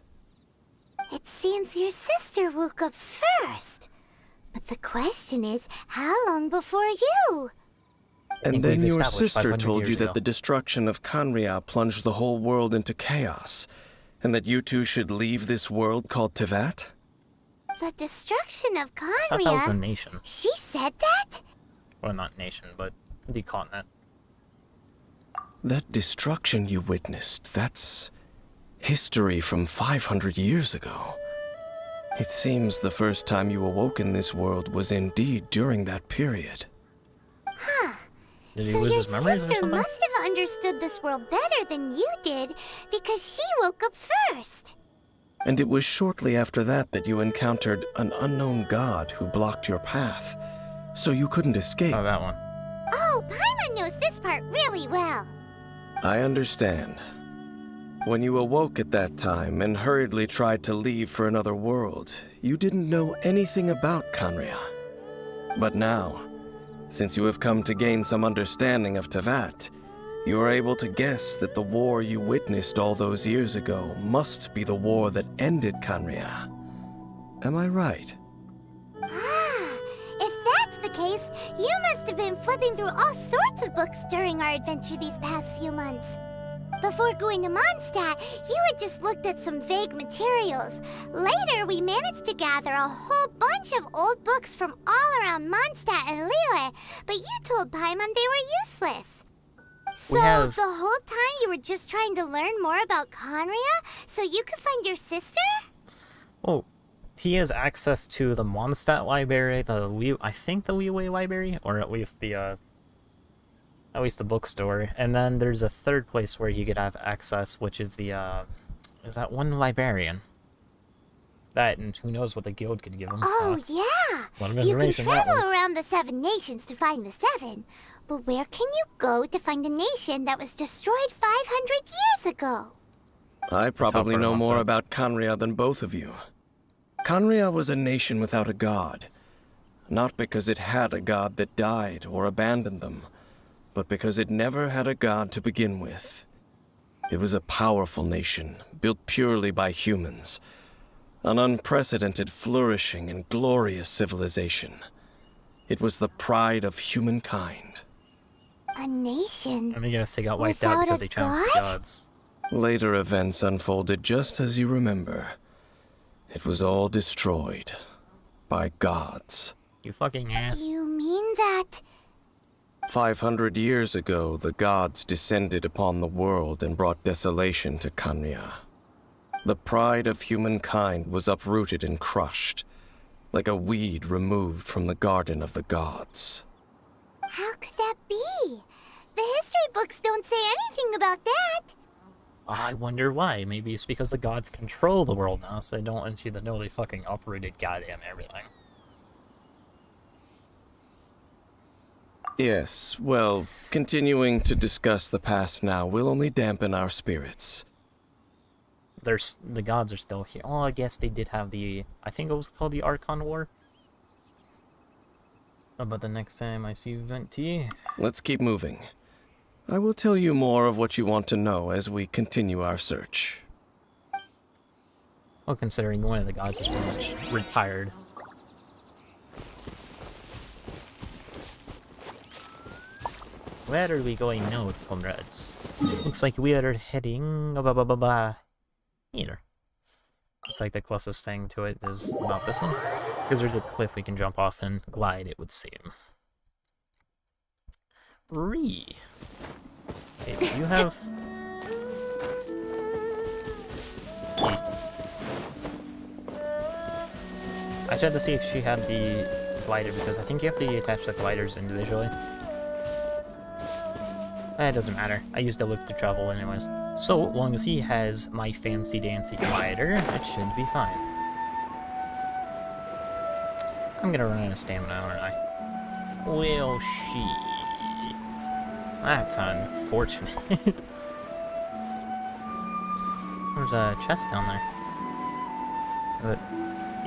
It seems your sister woke up first. But the question is, how long before you?
And
think
then
we've
your
established
sister
500
told you
years
that
ago.
the destruction of Kanria plunged the whole world into chaos, and that you two should leave this world called Tevat?
The destruction of
I thought that was a
Conria?
nation.
She said that?
Well, not nation, but the continent.
That destruction you witnessed, that's history from 500 years ago. It seems the first time you awoke in this world was indeed during that period.
Did he
So
lose
your
his memories or
sister
something?
must have understood this world better than you did, because she woke up first.
And it was shortly after that that you encountered an unknown god who blocked your path, so you couldn't escape.
Oh, that one.
Oh, Paimon knows this part really well.
I understand. When you awoke at that time and hurriedly tried to leave for another world, you didn't know anything about Kanria. But now, since you have come to gain some understanding of Tevat, you are able to guess that the war you witnessed all those years ago must be the war that ended Kanria. Am I right?
Ah, if that's the case, you must have been flipping through all sorts of books during our adventure these past few months. Before going to Mondstadt, you had just looked at some vague materials. Later, we managed to gather a whole bunch of old books from all around Mondstadt and Liyue, but you told Paimon they were useless. So
have-
the whole time you were just trying to learn more about Conria so you could find your sister?
Oh, he has access to the Mondstadt library, I think the Liyue library, or at least the bookstore. And then there's a third place where you could have access, which is is that one librarian? That, and who knows what the guild could give him.
Oh,
so
yeah.
a lot of
You can
information, that
travel
one.
around the 7 nations to find the 7. But where can you go to find a nation that was destroyed 500 years ago?
I probably
part of
know more
Mondstadt.
about Kanria than both of you. Kanria was a nation without a god. Not because it had a god that died or abandoned them, but because it never had a god to begin with. It was a powerful nation, built purely by humans. An unprecedented, flourishing, and glorious civilization. It was the pride of humankind.
A nation?
I guess they got wiped out
Without
because
a
they challenged
god?
the gods.
Later events unfolded just as you remember. It was all destroyed by gods.
You fucking ass.
You mean that...
500 years ago, the gods descended upon the world and brought desolation to Kanria. The pride of humankind was uprooted and crushed, like a weed removed from the garden of the gods.
How could that be? The history books don't say anything about that.
I wonder why. Maybe it's because the gods control the world now, so they don't want you to know they fucking uprooted goddamn everything.
Yes, well, continuing to discuss the past now will only dampen our spirits.
The gods are still here. Oh, I guess they did have I think it was called the Archon War. But the next time I see you, Venti,
Let's keep moving. I will tell you more of what you want to know as we continue our search.
well, considering one of the gods is pretty much retired. Where are we going now, comrades? Looks like we are heading here. Looks like the closest thing to it is not this one, because there's a cliff we can jump off and glide, it would seem. Okay, do you have... I tried to see if she had the glider, because I think you have to attach the gliders individually. It doesn't matter. I used to look to travel anyways. So long as he has my fancy dancy glider, it should be fine. I'm gonna run out of stamina, aren't I? Well, she. That's unfortunate. There's a chest down there. But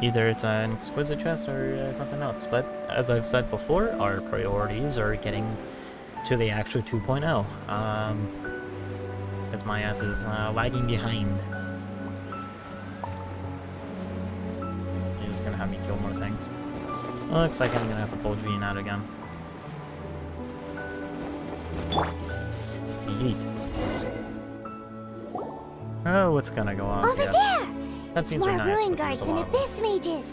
either it's an exquisite chest or something else. But as I've said before, our priorities are getting to the actual 2.0. Because my ass is lagging behind. You're just gonna have me kill more things. Well, looks like I'm gonna have to pull Gene out again. Yeet. Oh, what's gonna go on?
Over
Yeah.
there!
Cutscenes
More
are nice,
ruin
but there's
guards
a
and
lot of
abyss mages.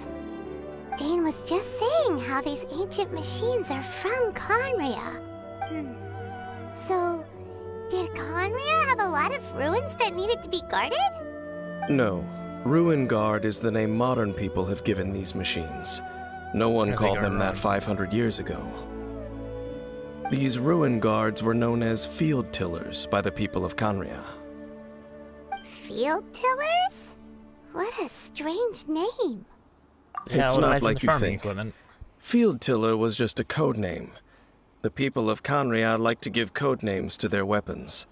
Dane was just saying how these ancient machines are from Conria. So, did Conria have a lot of ruins that needed to be guarded?
No. Ruin Guard is the name modern people have given these machines. No one
Because they
called
guard
them that
ruins.
500 years ago. These Ruin Guards were known as Field Tillers by the people of Conria.
Field tillers? What a strange name.
Yeah,
It's
I would
not
imagine
like
the
you
farming
think.
equipment.
Field Tiller was just a code name. The people of Conria like to give code names to their weapons.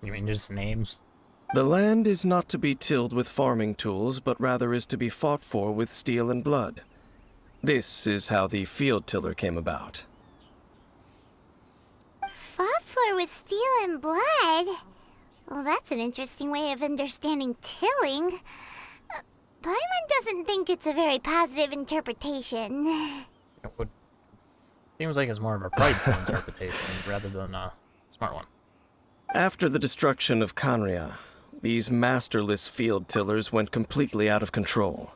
You mean just names?
The land is not to be tilled with farming tools, but rather is to be fought for with steel and blood. This is how the Field Tiller came about.
Fought for with steel and blood? Well, that's an interesting way of understanding tilling. Paimon doesn't think it's a very positive interpretation.
It would... Seems like it's more of a prideful interpretation rather than a smart one.
After the destruction of Conria, these masterless field tillers went completely out of control.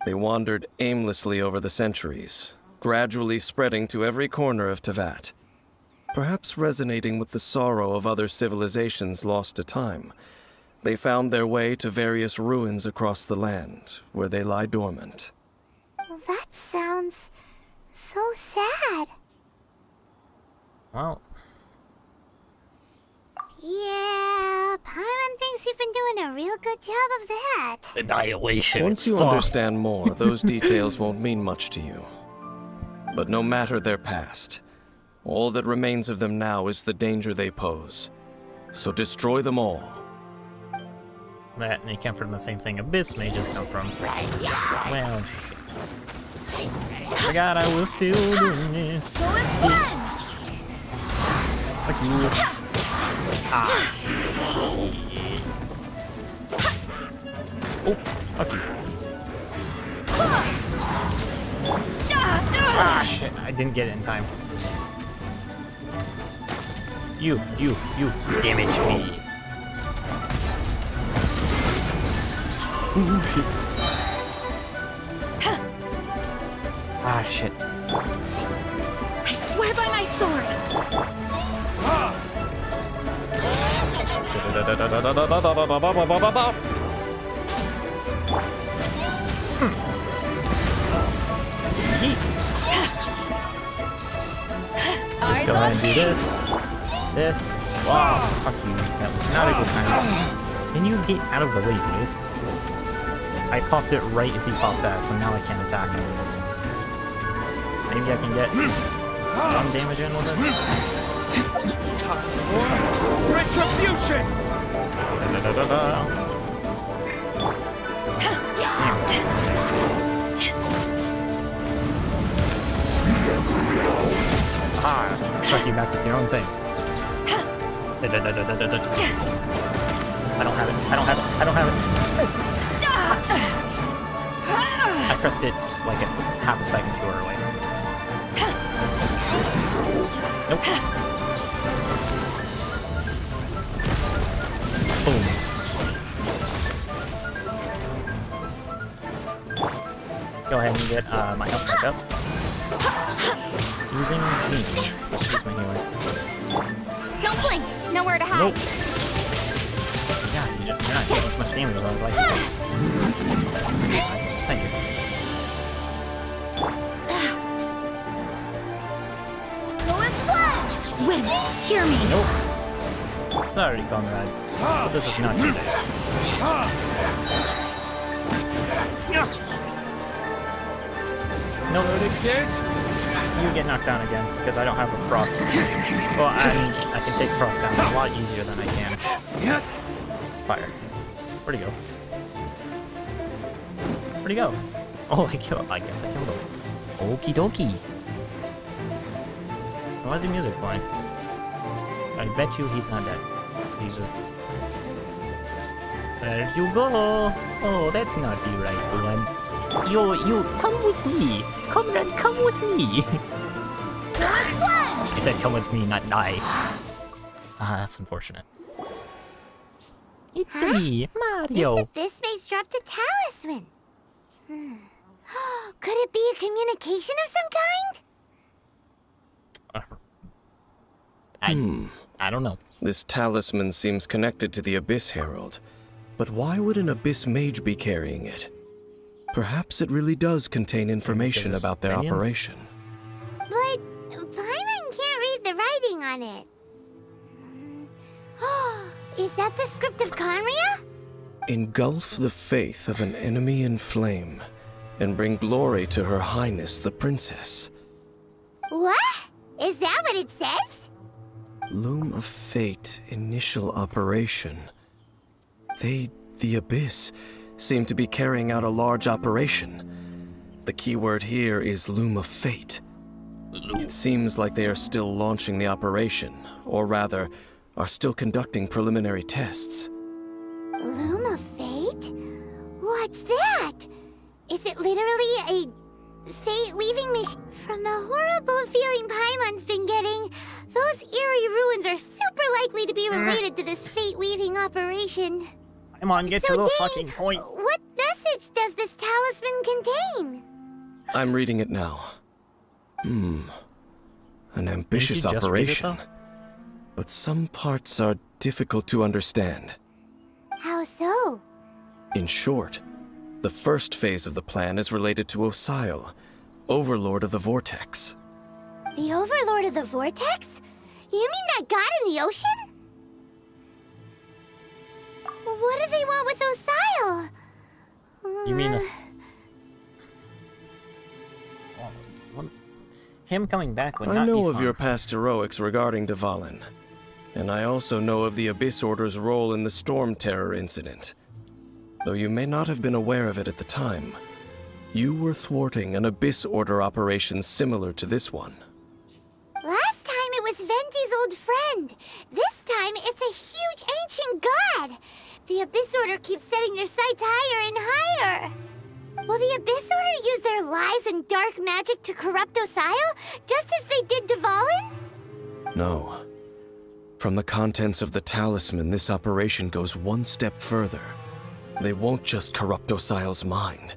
They wandered aimlessly over the centuries, gradually spreading to every corner of Tevat. Perhaps resonating with the sorrow of other civilizations lost to time, they found their way to various ruins across the land, where they lie dormant.
Well, that sounds so sad.
Well,
Yeah, Paimon thinks you've been doing a real good job of that.
annihilation.
Once you understand more, those details won't mean much to you. But no matter their past, all that remains of them now is the danger they pose. So destroy them all.
That, and they come from the same thing Abyss Mages come from. Well, shit. Forgot I was still doing this. Fuck you. Ah. Oh, fuck you. Ah, shit. I didn't get it in time. You damage me. Ooh, shit. Ah, shit.
I swear by my sword!
Just go ahead and do this. This. Wow, fuck you. That was not a good time. Can you get out of the way, please? I popped it right as he popped that, so now I can't attack him. Maybe I can get some damage in with it.
Retribution!
Ah, struck you back with your own thing. I don't have it. I don't have it. I don't have it. I pressed it just like a half a second too early. Nope. Boom. Go ahead and get my health back up. Using me. Excuse me, anyway.
Don't blink! Nowhere to hide!
Nope. Yeah, you're not getting as much damage as I would like to. Thank you.
Wind, hear me!
Nope. Sorry, comrades. But this is not your day. Nope. You get knocked down again, because I don't have a frost. Well, I can take frost down a lot easier than I can fire. Where'd he go? Where'd he go? Oh, I guess I killed him. Okie dokie. Why's the music playing? I bet you he's not dead. He's just... There you go! Oh, that's not the right one. You, come with me! Come with me! It said come with me, not die. Ah, that's unfortunate. It's me, Mario!
This abyss mage dropped a talisman. Could it be a communication of some kind?
I don't know.
This talisman seems connected to the Abyss Herald. But why would an Abyss Mage be carrying it? Perhaps it really does contain information about their operation.
But Paimon can't read the writing on it. Is that the script of Conria?
Engulf the faith of an enemy in flame, and bring glory to Her Highness the Princess.
What? Is that what it says?
Loom of Fate initial operation. The Abyss, seem to be carrying out a large operation. The keyword here is Loom of Fate. It seems like they are still launching the operation, or rather, are still conducting preliminary tests.
Loom of Fate? What's that? Is it literally a fate-leaving machine? From the horrible feeling Paimon's been getting, those eerie ruins are super likely to be related to this fate-weaving operation.
Come on, get to the fucking point.
What message does this talisman contain?
I'm reading it now. An ambitious
Didn't you just read it,
operation.
though?
But some parts are difficult to understand.
How so?
In short, the first phase of the plan is related to Osile, Overlord of the Vortex.
The Overlord of the Vortex? You mean that god in the ocean? What do they want with Osile?
You mean this? Him coming back would not
I know
be
of
fun.
your past heroics regarding Dvalin, and I also know of the Abyss Order's role in the Storm Terror incident. Though you may not have been aware of it at the time, you were thwarting an Abyss Order operation similar to this one.
Last time it was Venti's old friend. This time it's a huge ancient god. The Abyss Order keeps setting their sights higher and higher. Will the Abyss Order use their lies and dark magic to corrupt Osile, just as they did Dvalin?
No. From the contents of the talisman, this operation goes one step further. They won't just corrupt Osile's mind.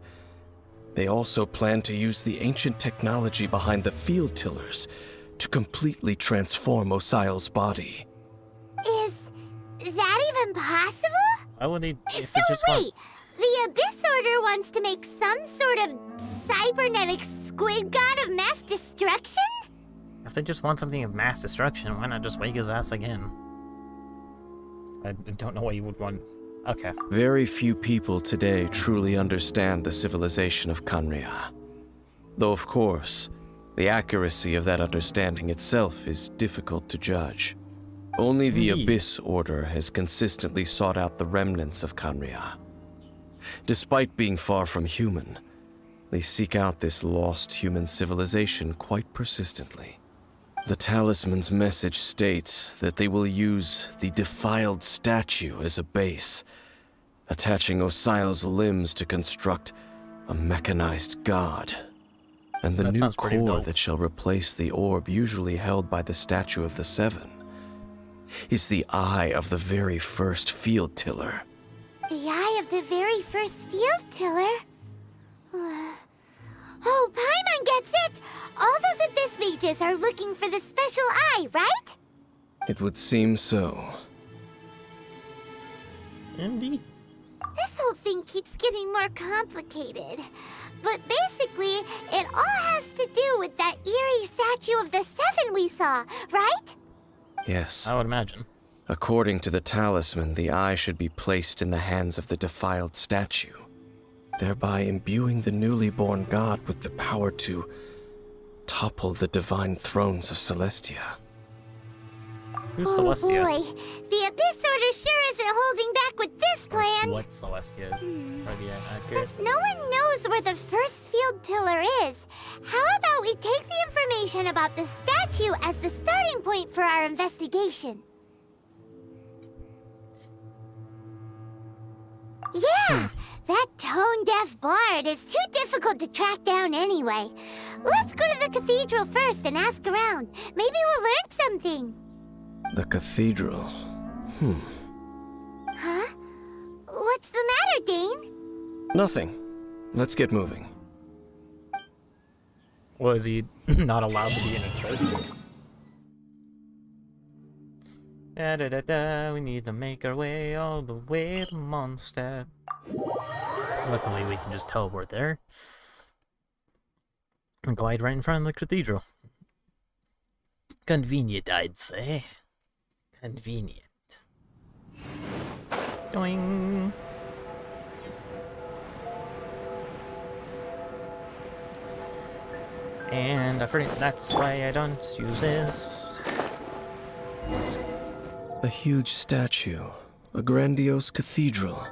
They also plan to use the ancient technology behind the field tillers to completely transform Osile's body.
Is that even possible?
Why would they? If
So
they just want...
wait, the Abyss Order wants to make some sort of cybernetic squid god of mass destruction?
If they just want something of mass destruction, why not just wake his ass again? I don't know why you would want... Okay.
Very few people today truly understand the civilization of Conria. Though, of course, the accuracy of that understanding itself is difficult to judge. Only the
Indeed.
Abyss Order has consistently sought out the remnants of Conria. Despite being far from human, they seek out this lost human civilization quite persistently. The talisman's message states that they will use the defiled statue as a base, attaching Osile's limbs to construct a mechanized god. And the
That
new
sounds pretty
core
dope.
that shall replace the orb usually held by the statue of the Seven is the eye of the very first field tiller.
The eye of the very first field tiller? Oh, Paimon gets it! All those Abyss mages are looking for the special eye, right?
It would seem so.
Indeed.
This whole thing keeps getting more complicated. But basically, it all has to do with that eerie statue of the Seven we saw, right?
Yes.
I would imagine.
According to the talisman, the eye should be placed in the hands of the defiled statue. thereby imbuing the newly born god with the power to topple the divine thrones of Celestia.
Who's
Oh
Celestia?
boy, the Abyss Order sure isn't holding back with this plan.
What Celestia is? Probably accurate.
Since no one knows where the first field tiller is, how about we take the information about the statue as the starting point for our investigation? Yeah, that tone-deaf bard is too difficult to track down anyway. Let's go to the cathedral first and ask around. Maybe we'll learn something.
The cathedral.
Huh? What's the matter, Dane?
Nothing. Let's get moving.
Was he not allowed to be in a church? Da da da da, we need to make our way all the way to Mondstadt. Luckily, we can just teleport there. And glide right in front of the cathedral. Convenient, I'd say. Convenient. Doing. And I forget that's why I don't use this.
A huge statue. A grandiose cathedral.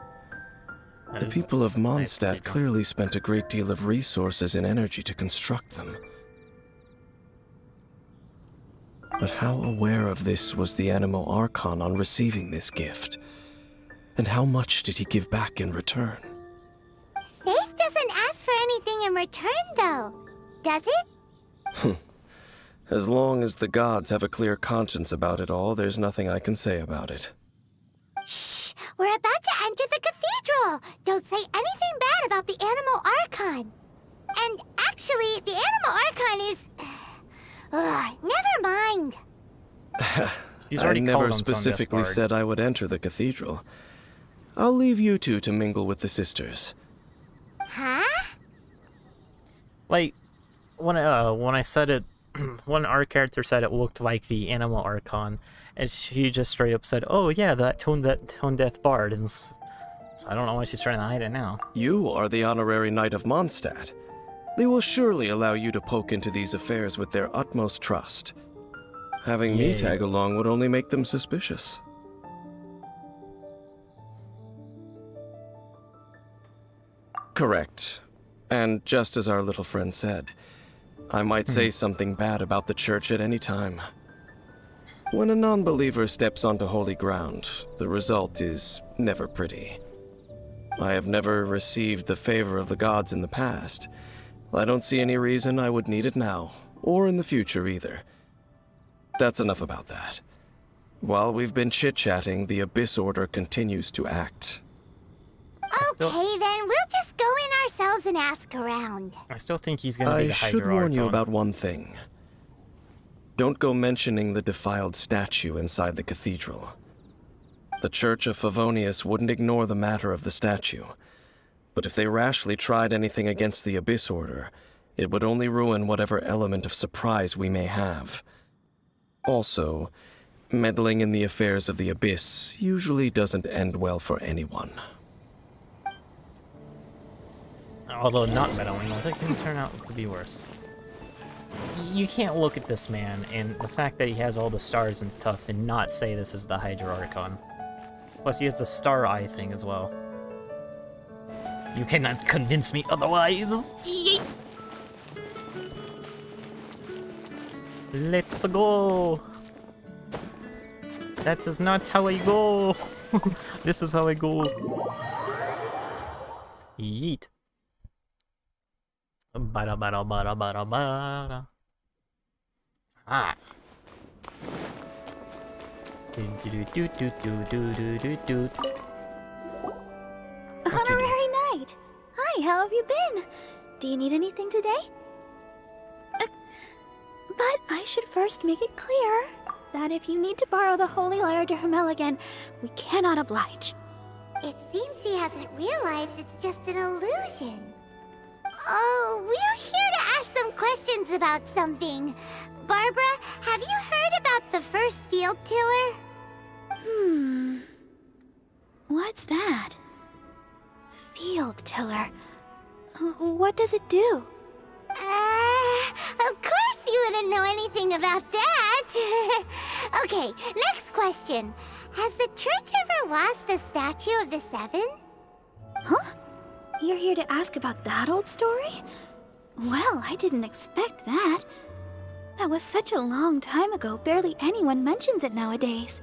The people of Mondstadt clearly spent a great deal of resources and energy to construct them. But how aware of this was the Anemo Archon on receiving this gift? And how much did he give back in return?
Faith doesn't ask for anything in return, though. Does it?
As long as the gods have a clear conscience about it all, there's nothing I can say about it.
Shh! We're about to enter the cathedral! Don't say anything bad about the Anemo Archon! And actually, the Anemo Archon is... never mind!
He's
I
already
never
called him Tone
specifically
Deaf Bard.
said I would enter the cathedral. I'll leave you two to mingle with the sisters.
Huh?
Like, when I said it, one art character said it looked like the Anemo Archon, and she just straight up said, "Oh yeah, that Tone Deaf Bard." And so I don't know why she's trying to hide it now.
You are the honorary knight of Mondstadt. They will surely allow you to poke into these affairs with their utmost trust. Having me
Yay.
tag along would only make them suspicious. Correct. And just as our little friend said, I might say something bad about the church at any time. When a non-believer steps onto holy ground, the result is never pretty. I have never received the favor of the gods in the past. I don't see any reason I would need it now, or in the future either. That's enough about that. While we've been chit-chatting, the Abyss Order continues to act.
Okay, then we'll just go in ourselves and ask around.
I still think he's gonna be
I
the
should
Hydra
warn you
Archon.
about one thing. Don't go mentioning the defiled statue inside the cathedral. The Church of Favonius wouldn't ignore the matter of the statue. But if they rashly tried anything against the Abyss Order, it would only ruin whatever element of surprise we may have. Also, meddling in the affairs of the Abyss usually doesn't end well for anyone.
Although not meddling, that can turn out to be worse. You can't look at this man and the fact that he has all the stars and stuff and not say this is the Hydra Archon. Plus he has the star eye thing as well. You cannot convince me otherwise. Yeet. Let's go. That is not how I go. This is how I go. Yeet. Bada bada bada bada bada. Ah. Do do do do do do do do.
Honorary Knight! Hi, how have you been? Do you need anything today? But I should first make it clear that if you need to borrow the Holy Lyre to Hermel again, we cannot oblige.
It seems she hasn't realized it's just an illusion. Oh, we're here to ask some questions about something. Barbara, have you heard about the first field tiller?
What's that? Field tiller. What does it do?
Of course you wouldn't know anything about that. Okay, next question. Has the church ever lost a statue of the Seven?
Huh? You're here to ask about that old story? Well, I didn't expect that. That was such a long time ago, barely anyone mentions it nowadays.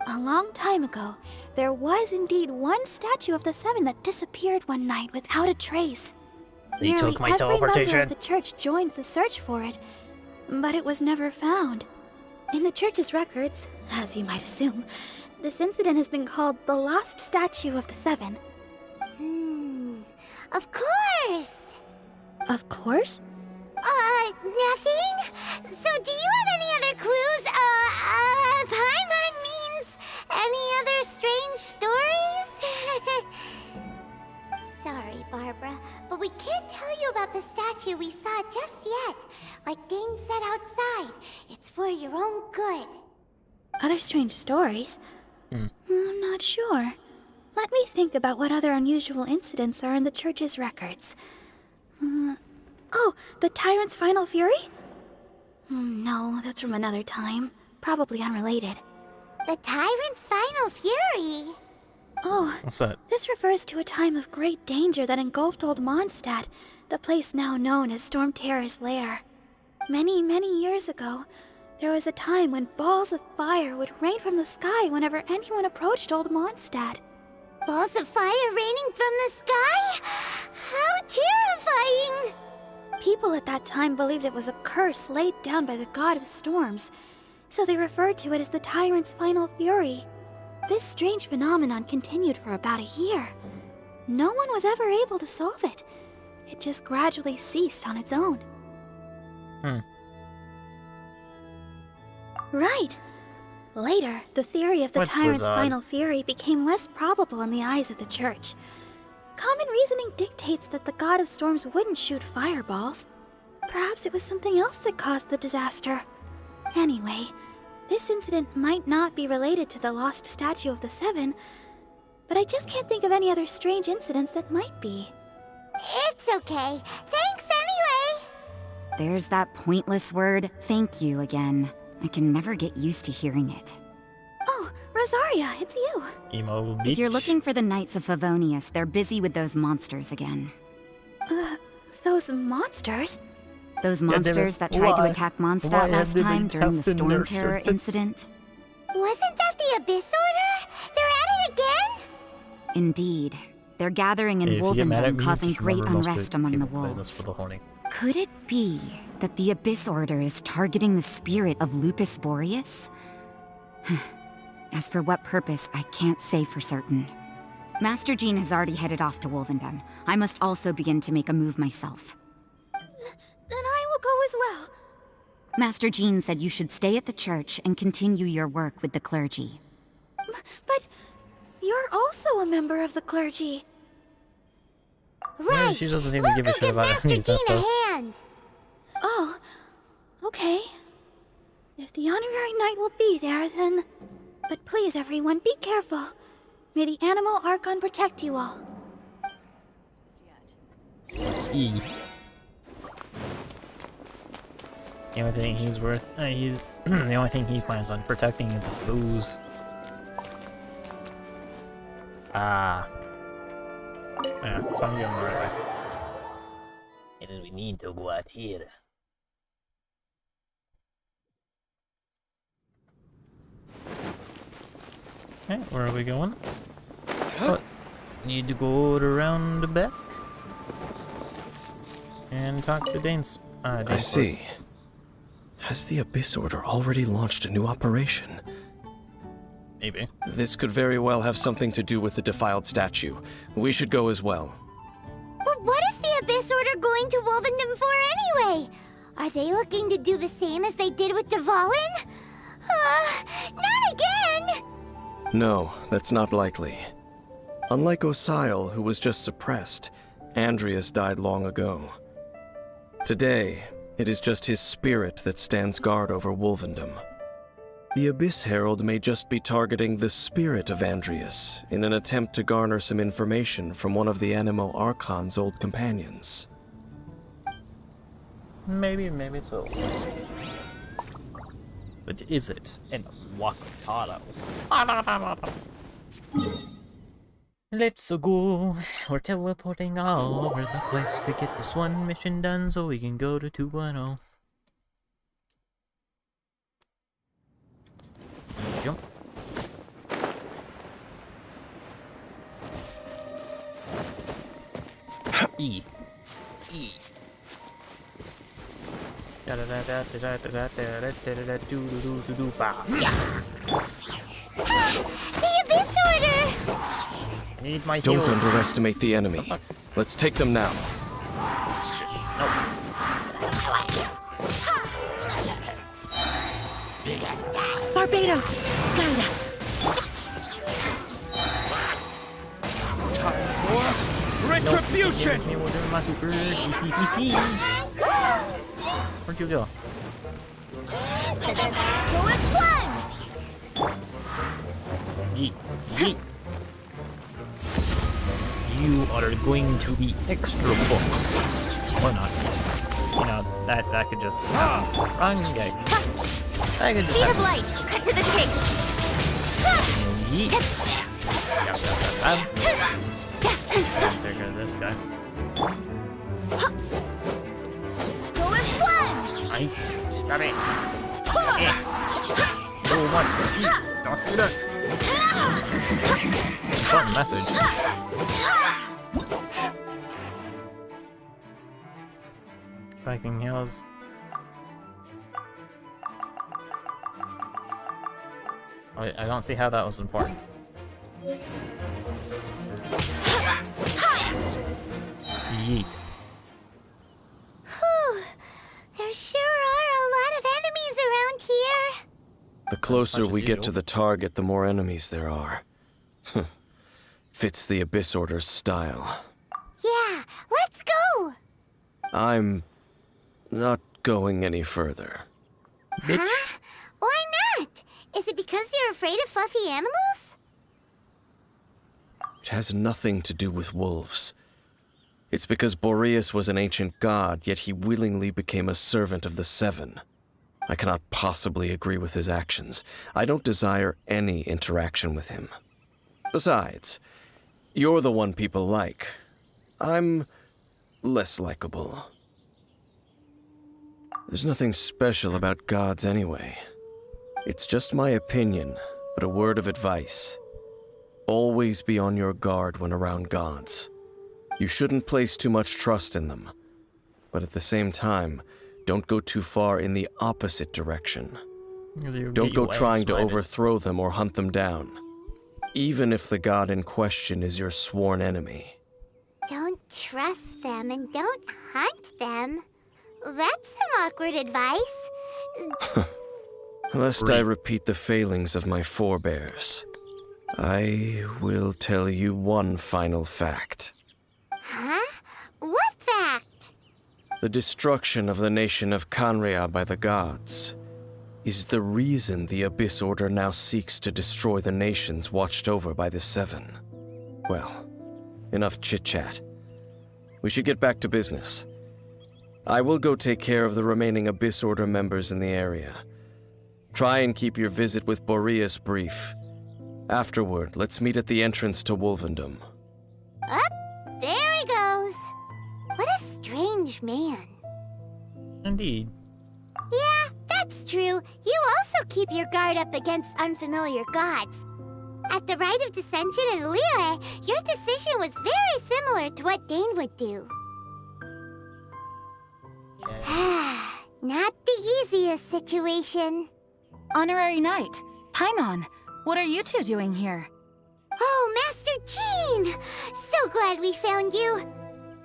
A long time ago, there was indeed one statue of the Seven that disappeared one night without a trace.
They
Nearly
took my
every
teleportation.
member of the church joined the search for it, but it was never found. In the church's records, as you might assume, this incident has been called the Lost Statue of the Seven.
Of course.
Of course?
Nothing? So do you have any other clues? Paimon means any other strange stories? Sorry, Barbara, but we can't tell you about the statue we saw just yet. Like Dane said outside, it's for your own good.
Other strange stories? I'm not sure. Let me think about what other unusual incidents are in the church's records. Oh, the Tyrant's Final Fury? No, that's from another time. Probably unrelated.
The Tyrant's Final Fury?
Oh,
What's that?
this refers to a time of great danger that engulfed Old Mondstadt, the place now known as Storm Terror's lair. Many, many years ago, there was a time when balls of fire would rain from the sky whenever anyone approached Old Mondstadt.
Balls of fire raining from the sky? How terrifying!
People at that time believed it was a curse laid down by the god of storms, so they referred to it as the Tyrant's Final Fury. This strange phenomenon continued for about a year. No one was ever able to solve it. It just gradually ceased on its own. Right. Later, the theory of the
What
Tyrant's
was odd?
Final Fury became less probable in the eyes of the church. Common reasoning dictates that the god of storms wouldn't shoot fireballs. Perhaps it was something else that caused the disaster. Anyway, this incident might not be related to the lost statue of the Seven, but I just can't think of any other strange incidents that might be.
It's okay. Thanks anyway.
There's that pointless word, thank you, again. I can never get used to hearing it.
Oh, Rosaria, it's you.
Emo beach.
If you're looking for the Knights of Favonius, they're busy with those monsters again.
Those monsters?
Those
damn it.
monsters that tried to
Why?
attack
Why
Mondstadt
have
last
they
time
been
during the
kept in
Storm
their
Terror
circuits?
incident?
Wasn't that the Abyss Order? They're at it again?
Indeed. They're gathering in
Hey, if you get mad at
Wolvendom,
me,
causing
just
great
remember most
unrest among the
people play this
wolves.
for the horny.
Could it be that the Abyss Order is targeting the spirit of Lupus Boreas? As for what purpose, I can't say for certain. Master Jean has already headed off to Wolvendom. I must also begin to make a move myself.
Then I will go as well.
Master Jean said you should stay at the church and continue your work with the clergy.
But you're also a member of the clergy.
Right.
Yeah, she doesn't even
We'll
give a
go
shit
give
about
Master
any of that
Jean a
stuff.
hand.
Oh, okay. If the honorary knight will be there, then... But please, everyone, be careful. May the Animal Archon protect you all.
E. The only thing he's worth, he's the only thing he plans on protecting is his booze. Ah. Yeah, so I'm going the right way. And then we need to go out here. Okay, where are we going? What? Need to go around the back and talk to Dane's.
I see. Has the Abyss Order already launched a new operation?
Maybe.
This could very well have something to do with the defiled statue. We should go as well.
But what is the Abyss Order going to Wolvendom for anyway? Are they looking to do the same as they did with Dvalin? Not again!
No, that's not likely. Unlike Osile, who was just suppressed, Andreas died long ago. Today, it is just his spirit that stands guard over Wolvendom. The Abyss Herald may just be targeting the spirit of Andreas in an attempt to garner some information from one of the Animo Archon's old companions.
Maybe so. But is it in Wakataro? Let's go. We're teleporting all over the place to get this one mission done so we can go to 2.0. Jump. E. Da da da da da da da da da da da do do do do ba.
The Abyss Order!
Need my
Don't
heals.
underestimate the enemy. Let's take them now.
Barbados, guide us.
Time for retribution!
Me will do my super. Where'd you go? Yeet. Yeet. You are going to be extra fucked. Or not. You know, that could just happen. Wrong guy. That could just
Speed of
happen.
light, cut to the chase.
Yeet. Take care of this guy.
Go with fun!
Ay, stop it. Yeah. Oh, must be. Don't do that. Important message. Viking Hills. I don't see how that was important. Yeet.
Whew. There sure are a lot of enemies around here.
The closer
much as
we get to
usual.
the target, the more enemies there are. Fits the Abyss Order's style.
Yeah, let's go!
I'm not going any further.
Bitch.
Huh? Why not? Is it because you're afraid of fluffy animals?
It has nothing to do with wolves. It's because Boreas was an ancient god, yet he willingly became a servant of the Seven. I cannot possibly agree with his actions. I don't desire any interaction with him. Besides, you're the one people like. I'm less likable. There's nothing special about gods anyway. It's just my opinion, but a word of advice. Always be on your guard when around gods. You shouldn't place too much trust in them. But at the same time, don't go too far in the opposite direction. Don't go trying to overthrow them or hunt them down. Even if the god in question is your sworn enemy.
Don't trust them and don't hunt them. That's some awkward advice.
Lest I repeat the failings of my forebears, I will tell you one final fact.
Huh? What fact?
The destruction of the nation of Canria by the gods is the reason the Abyss Order now seeks to destroy the nations watched over by the Seven. Well, enough chit-chat. We should get back to business. I will go take care of the remaining Abyss Order members in the area. Try and keep your visit with Boreas brief. Afterward, let's meet at the entrance to Wolvendom.
Up, there he goes. What a strange man.
Indeed.
Yeah, that's true. You also keep your guard up against unfamiliar gods. At the Rite of Dissension in Liyue, your decision was very similar to what Dane would do. Not the easiest situation.
Honorary Knight, Paimon, what are you two doing here?
Oh, Master Jean! So glad we found you.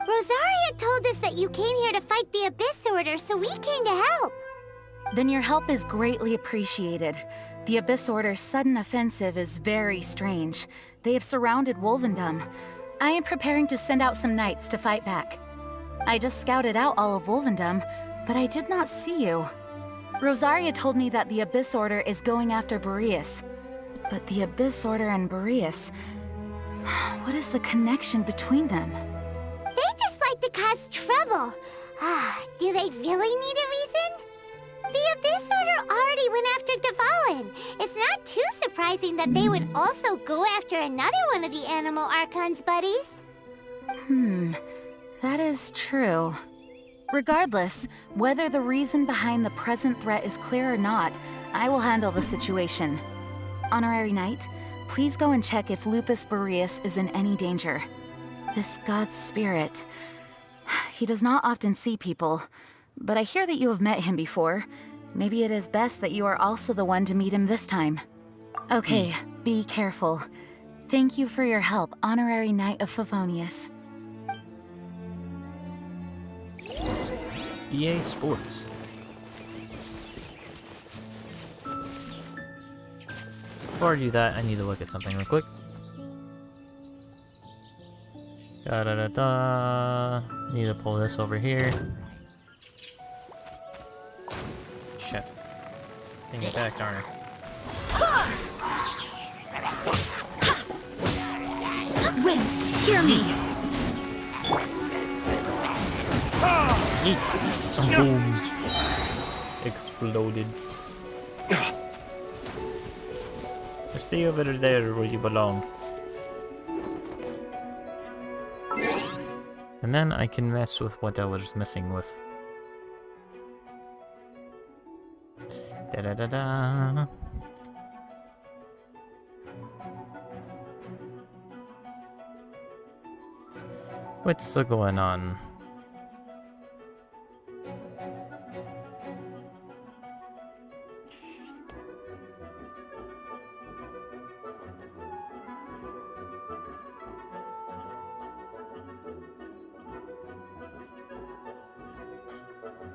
Rosaria told us that you came here to fight the Abyss Order, so we came to help.
Then your help is greatly appreciated. The Abyss Order's sudden offensive is very strange. They have surrounded Wolvendom. I am preparing to send out some knights to fight back. I just scouted out all of Wolvendom, but I did not see you. Rosaria told me that the Abyss Order is going after Boreas. But the Abyss Order and Boreas... What is the connection between them?
They just like to cause trouble. Do they really need a reason? The Abyss Order already went after Dvalin. It's not too surprising that they would also go after another one of the Animal Archon's buddies.
That is true. Regardless, whether the reason behind the present threat is clear or not, I will handle the situation. Honorary Knight, please go and check if Lupus Boreas is in any danger. This god's spirit... He does not often see people, but I hear that you have met him before. Maybe it is best that you are also the one to meet him this time. Okay, be careful. Thank you for your help, Honorary Knight of Favonius.
EA Sports. Before I do that, I need to look at something real quick. Need to pull this over here. Shit. Bring it back, darn it.
Wind, hear me!
Yeet. Boom. Exploded. Stay over there where you belong. And then I can mess with what I was messing with. Da-da-da-da. What's going on?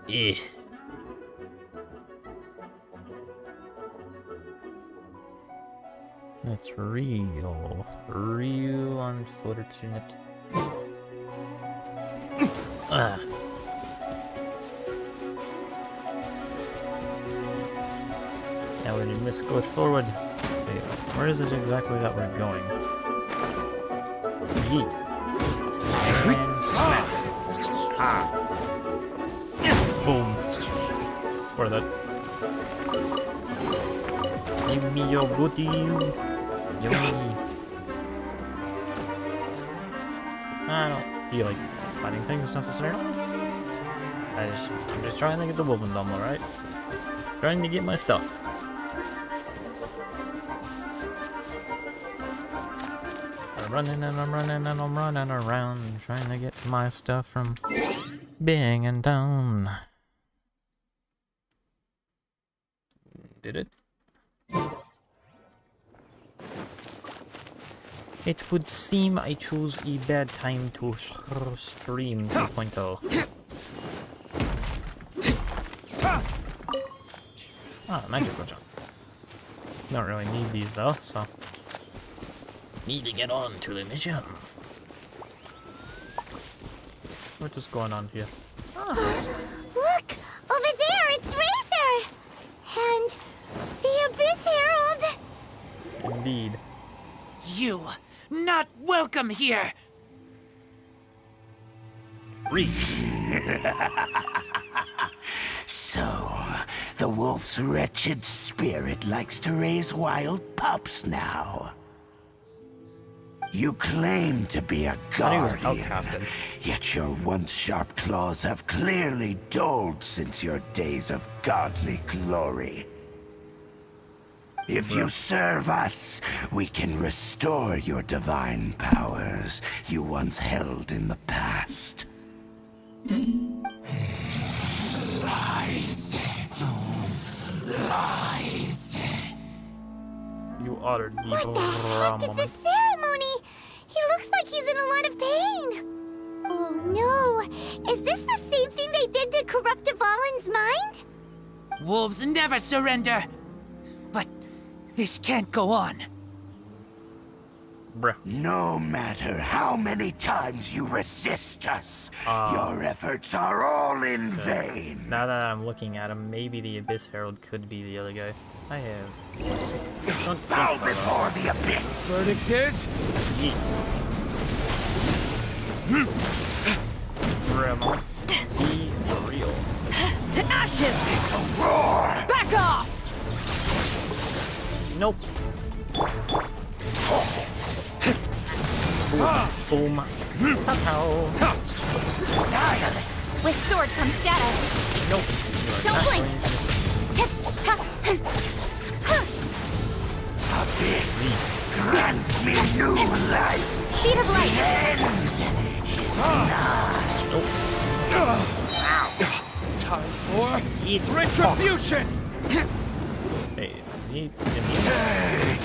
Eh. That's real unfortunate. Ah. Now we must go forward. Wait, where is it exactly that we're going? Yeet. And smack. Ah. Boom. Where that? Give me your booties. Yummy. I don't feel like fighting things necessarily. I'm just trying to get the Wolvendom, alright? Trying to get my stuff. I'm running and I'm running and I'm running around trying to get my stuff from being in town. Did it? It would seem I chose a bad time to stream 2.0. Ah, magical jump. Don't really need these though, so... Need to get on to the mission. What is going on here?
Look! Over there, it's Razor! And the Abyss Herald!
Indeed.
You not welcome here!
Reach.
So, the wolf's wretched spirit likes to raise wild pups now. You claim to be a guardian,
outcasted.
yet your once sharp claws have clearly dulled since your days of godly glory. If you serve us, we can restore your divine powers you once held in the past. Lies. Lies.
You uttered the
What the heck is this ceremony? He looks like he's in a lot of pain. Oh no! Is this the same thing they did to corrupt Dvalin's mind?
Wolves never surrender! But this can't go on.
Bruh.
No matter how many times you resist us, your efforts are all in vain.
Now that I'm looking at him, maybe the Abyss Herald could be the other guy. I have. Don't
Bow
think so,
before the abyss.
Verdict is
Yeet. Remotes. Be real.
To ashes!
Roar!
Back off!
Nope. Boom. Pow.
Annihilate!
With sword comes shadow.
Nope.
Don't blink.
Abyss, grant me new life.
Speed of light.
time for retribution!
Hey, is he immune?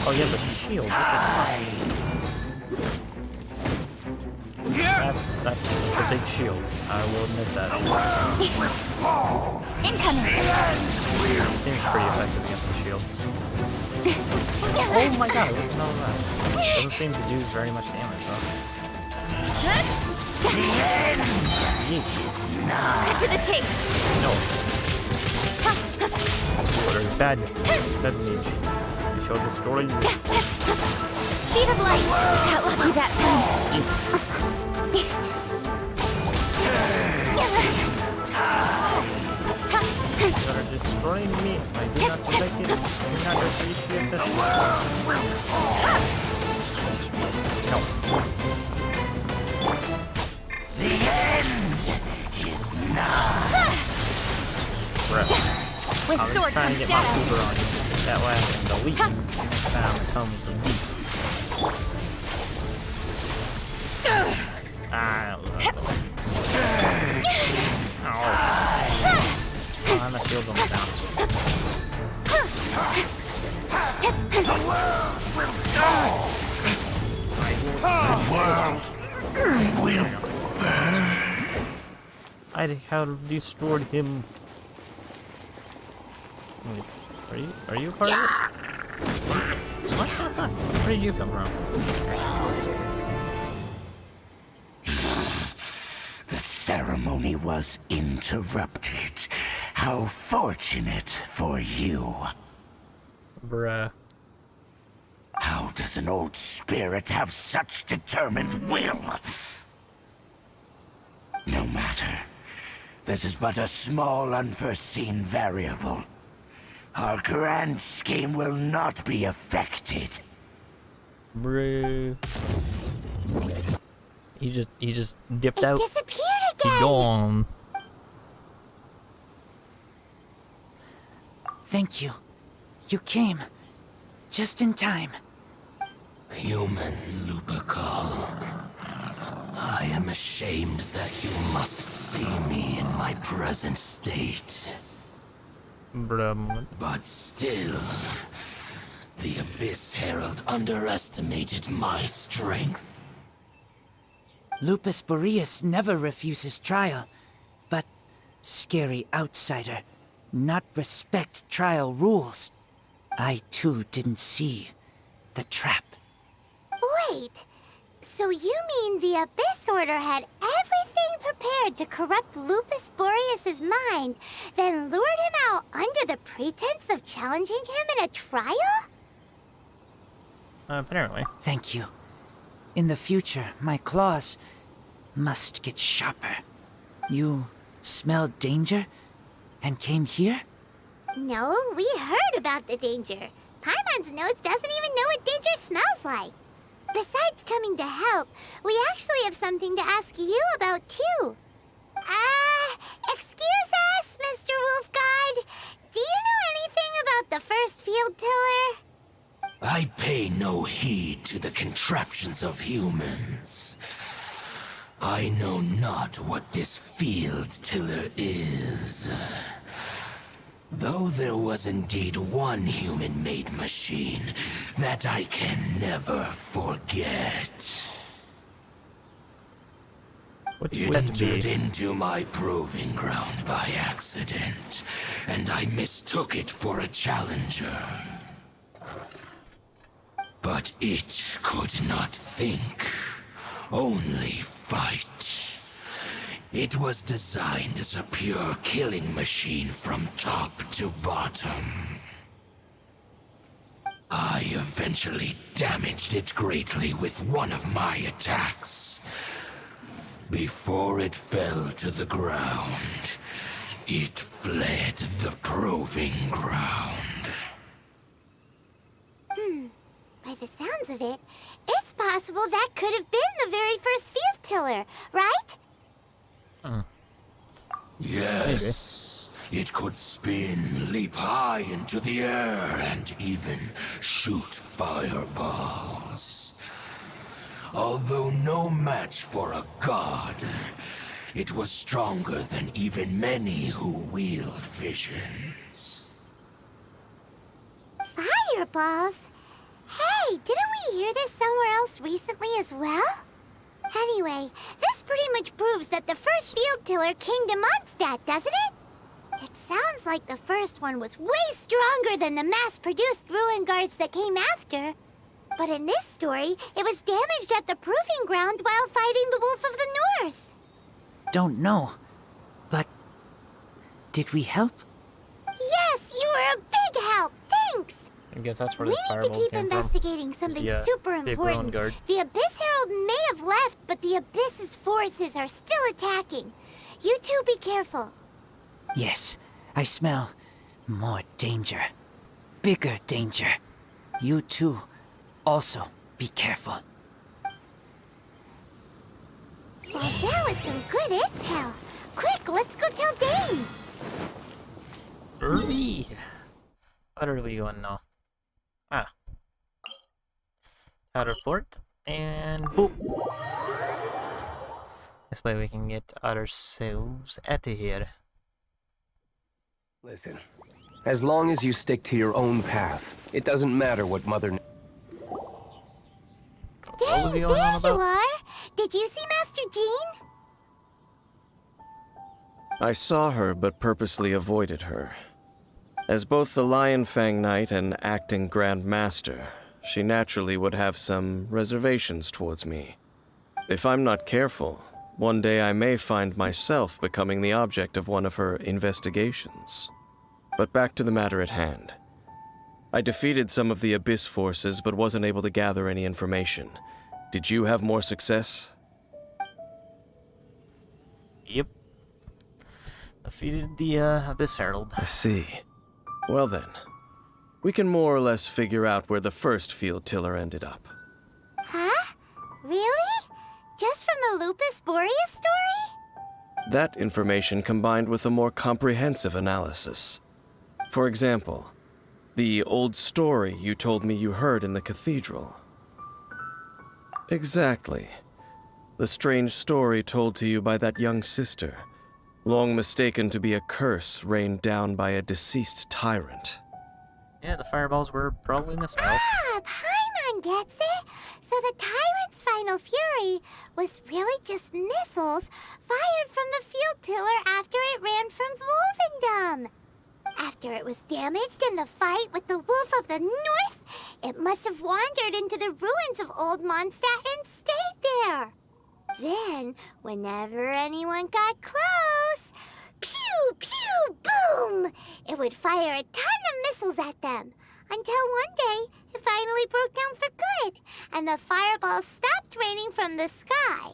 Oh, yeah, but shield. What the fuck? That's a big shield. I will admit that.
Incoming.
Seems pretty effective against the shield. Oh my god, I didn't know that. Doesn't seem to do very much damage, though.
Cut to the chase.
No. What are bad? Bad mage. You shall destroy you.
Speed of light. Got lucky that time.
You are destroying me. I do not like it. I do not appreciate this. No.
The end is nigh.
Bruh.
With
I'm
sword
trying to
comes
get my
shadow.
super on you. That way I can delete you. Now comes the beat. Ah, oh, I'm a shield almost down. I have destroyed him. Wait, are you part of it? What the fuck? Where did you come from?
The ceremony was interrupted. How fortunate for you.
Bruh.
How does an old spirit have such determined will? No matter. This is but a small unforeseen variable. Our grand scheme will not be affected.
Bruh. He just dipped out.
Disappeared
He
again.
gone.
Thank you. You came. Just in time.
Human Lupercal. I am ashamed that you must see me in my present state.
Bruh.
But still, the Abyss Herald underestimated my strength.
Lupus Boreas never refuses trial, but scary outsider, not respect trial rules. I too didn't see the trap.
Wait, so you mean the Abyss Order had everything prepared to corrupt Lupus Boreas' mind, then lured him out under the pretense of challenging him in a trial?
Apparently.
Thank you. In the future, my claws must get sharper. You smelled danger and came here?
No, we heard about the danger. Paimon's notes doesn't even know what danger smells like. Besides coming to help, we actually have something to ask you about, too. Excuse us, Mr. Wolf God. Do you know anything about the first field tiller?
I pay no heed to the contraptions of humans. I know not what this field tiller is. Though there was indeed one human-made machine that I can never forget.
What
It
would
entered
be?
into my proving ground by accident, and I mistook it for a challenger. But it could not think, only fight. It was designed as a pure killing machine from top to bottom. I eventually damaged it greatly with one of my attacks. Before it fell to the ground, it fled the proving ground.
By the sounds of it, it's possible that could have been the very first field tiller, right?
Yes, it could spin, leap high into the air, and even shoot fireballs. Although no match for a god, it was stronger than even many who wield visions.
Fireballs? Hey, didn't we hear this somewhere else recently as well? Anyway, this pretty much proves that the first field tiller came to Mondstadt, doesn't it? It sounds like the first one was way stronger than the mass-produced ruin guards that came after. But in this story, it was damaged at the proving ground while fighting the Wolf of the North.
Don't know. But did we help?
Yes, you were a big help. Thanks.
I guess that's where
We
the
need to
fireballs
keep
came from.
investigating something
The,
super
big ruin
important.
guard.
The Abyss Herald may have left, but the Abyss's forces are still attacking. You two be careful.
Yes, I smell more danger. Bigger danger. You too. Also, be careful.
Well, that was some good intel. Quick, let's go tell Dane.
Early. What are we going now? Ah. Outer port, and boop. This way we can get ourselves out of here.
Listen, as long as you stick to your own path, it doesn't matter what Mother...
What was he
Dane,
going on
there you
about?
are. Did you see Master Jean?
I saw her, but purposely avoided her. As both the Lion Fang Knight and acting Grand Master, she naturally would have some reservations towards me. If I'm not careful, one day I may find myself becoming the object of one of her investigations. But back to the matter at hand. I defeated some of the Abyss forces, but wasn't able to gather any information. Did you have more success?
Yep. Defeated the Abyss Herald.
I see. Well then, we can more or less figure out where the first field tiller ended up.
Huh? Really? Just from the Lupus Boreas story?
That information combined with a more comprehensive analysis. For example, the old story you told me you heard in the cathedral. Exactly. The strange story told to you by that young sister, long mistaken to be a curse rained down by a deceased tyrant.
Yeah, the fireballs were probably missiles.
Ah, Paimon gets it. So the tyrant's final fury was really just missiles fired from the field tiller after it ran from Wolvendom. After it was damaged in the fight with the Wolf of the North, it must have wandered into the ruins of Old Mondstadt and stayed there. Then, whenever anyone got close, pew, pew, boom! It would fire a ton of missiles at them. Until one day, it finally broke down for good, and the fireballs stopped raining from the sky.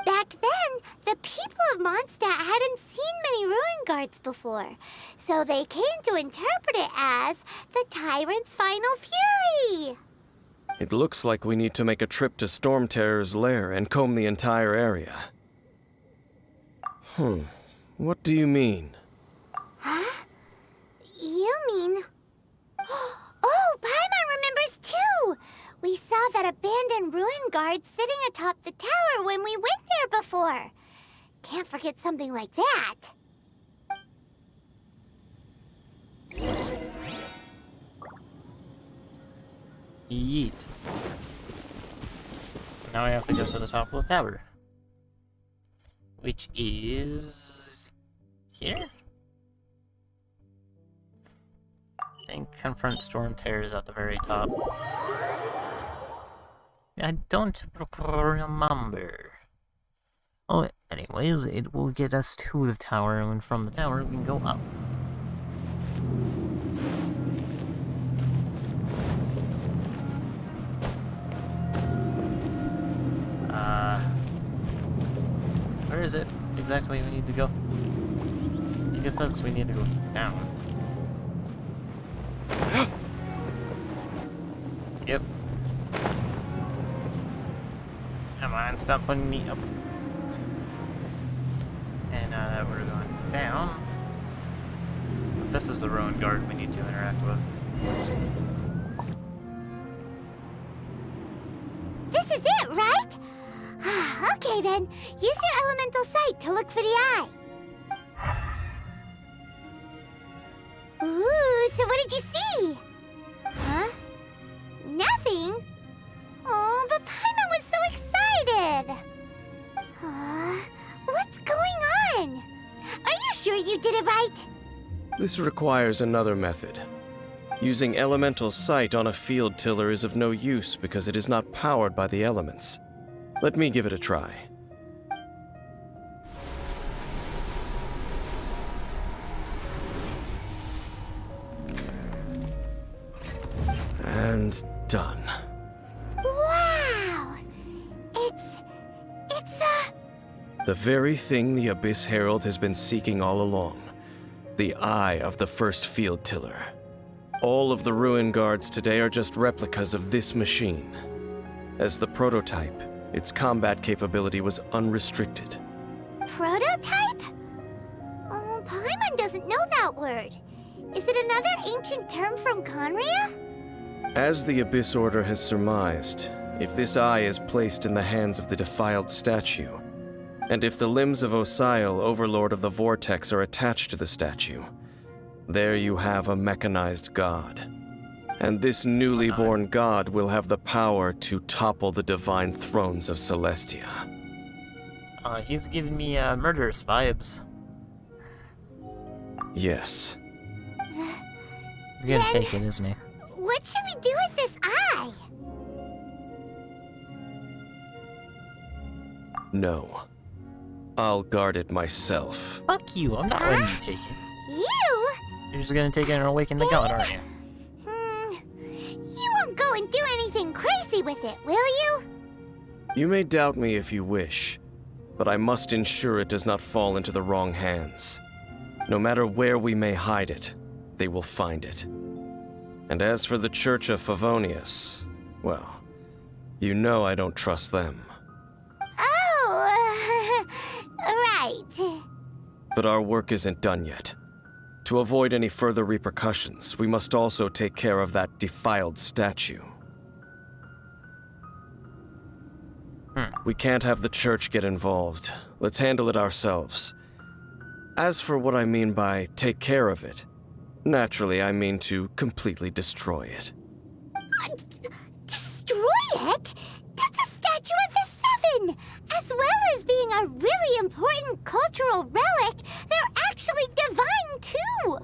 Back then, the people of Mondstadt hadn't seen many ruin guards before, so they came to interpret it as the tyrant's final fury.
It looks like we need to make a trip to Storm Terror's lair and comb the entire area. What do you mean?
Huh? You mean... Oh, Paimon remembers too! We saw that abandoned ruin guard sitting atop the tower when we went there before. Can't forget something like that.
Yeet. Now we have to go to the top of the tower. Which is... here? I think confront storm terrors at the very top. I don't remember. Oh, anyways, it will get us to the tower, and from the tower we can go up. Where is it exactly we need to go? I guess that's we need to go down. Yep. Come on, stop putting me up. And we're going down. This is the ruin guard we need to interact with.
This is it, right? Okay then, use your elemental sight to look for the eye. Ooh, so what did you see? Huh? Nothing? Oh, but Paimon was so excited! What's going on? Are you sure you did it right?
This requires another method. Using elemental sight on a field tiller is of no use because it is not powered by the elements. Let me give it a try. And done.
Wow! It's
the very thing the Abyss Herald has been seeking all along. The eye of the first field tiller. All of the ruin guards today are just replicas of this machine. As the prototype, its combat capability was unrestricted.
prototype? Oh, Paimon doesn't know that word. Is it another ancient term from Conria?
As the Abyss Order has surmised, if this eye is placed in the hands of the defiled statue, and if the limbs of Osial, Overlord of the Vortex, are attached to the statue, there you have a mechanized god. And this newly born god will have the power to topple the divine thrones of Celestia.
He's giving me murderous vibes.
Yes.
He's gonna take it, isn't he?
What should we do with this eye?
No. I'll guard it myself.
Fuck you, I'm not letting you take it.
You?
You're just gonna take it and awaken the god, aren't you?
You won't go and do anything crazy with it, will you?
You may doubt me if you wish, but I must ensure it does not fall into the wrong hands. No matter where we may hide it, they will find it. And as for the Church of Favonius, well, you know I don't trust them.
Oh, right.
But our work isn't done yet. To avoid any further repercussions, we must also take care of that defiled statue. We can't have the church get involved. Let's handle it ourselves. As for what I mean by take care of it, naturally I mean to completely destroy it.
Destroy it? That's a statue of the Seven! As well as being a really important cultural relic, they're actually divine too!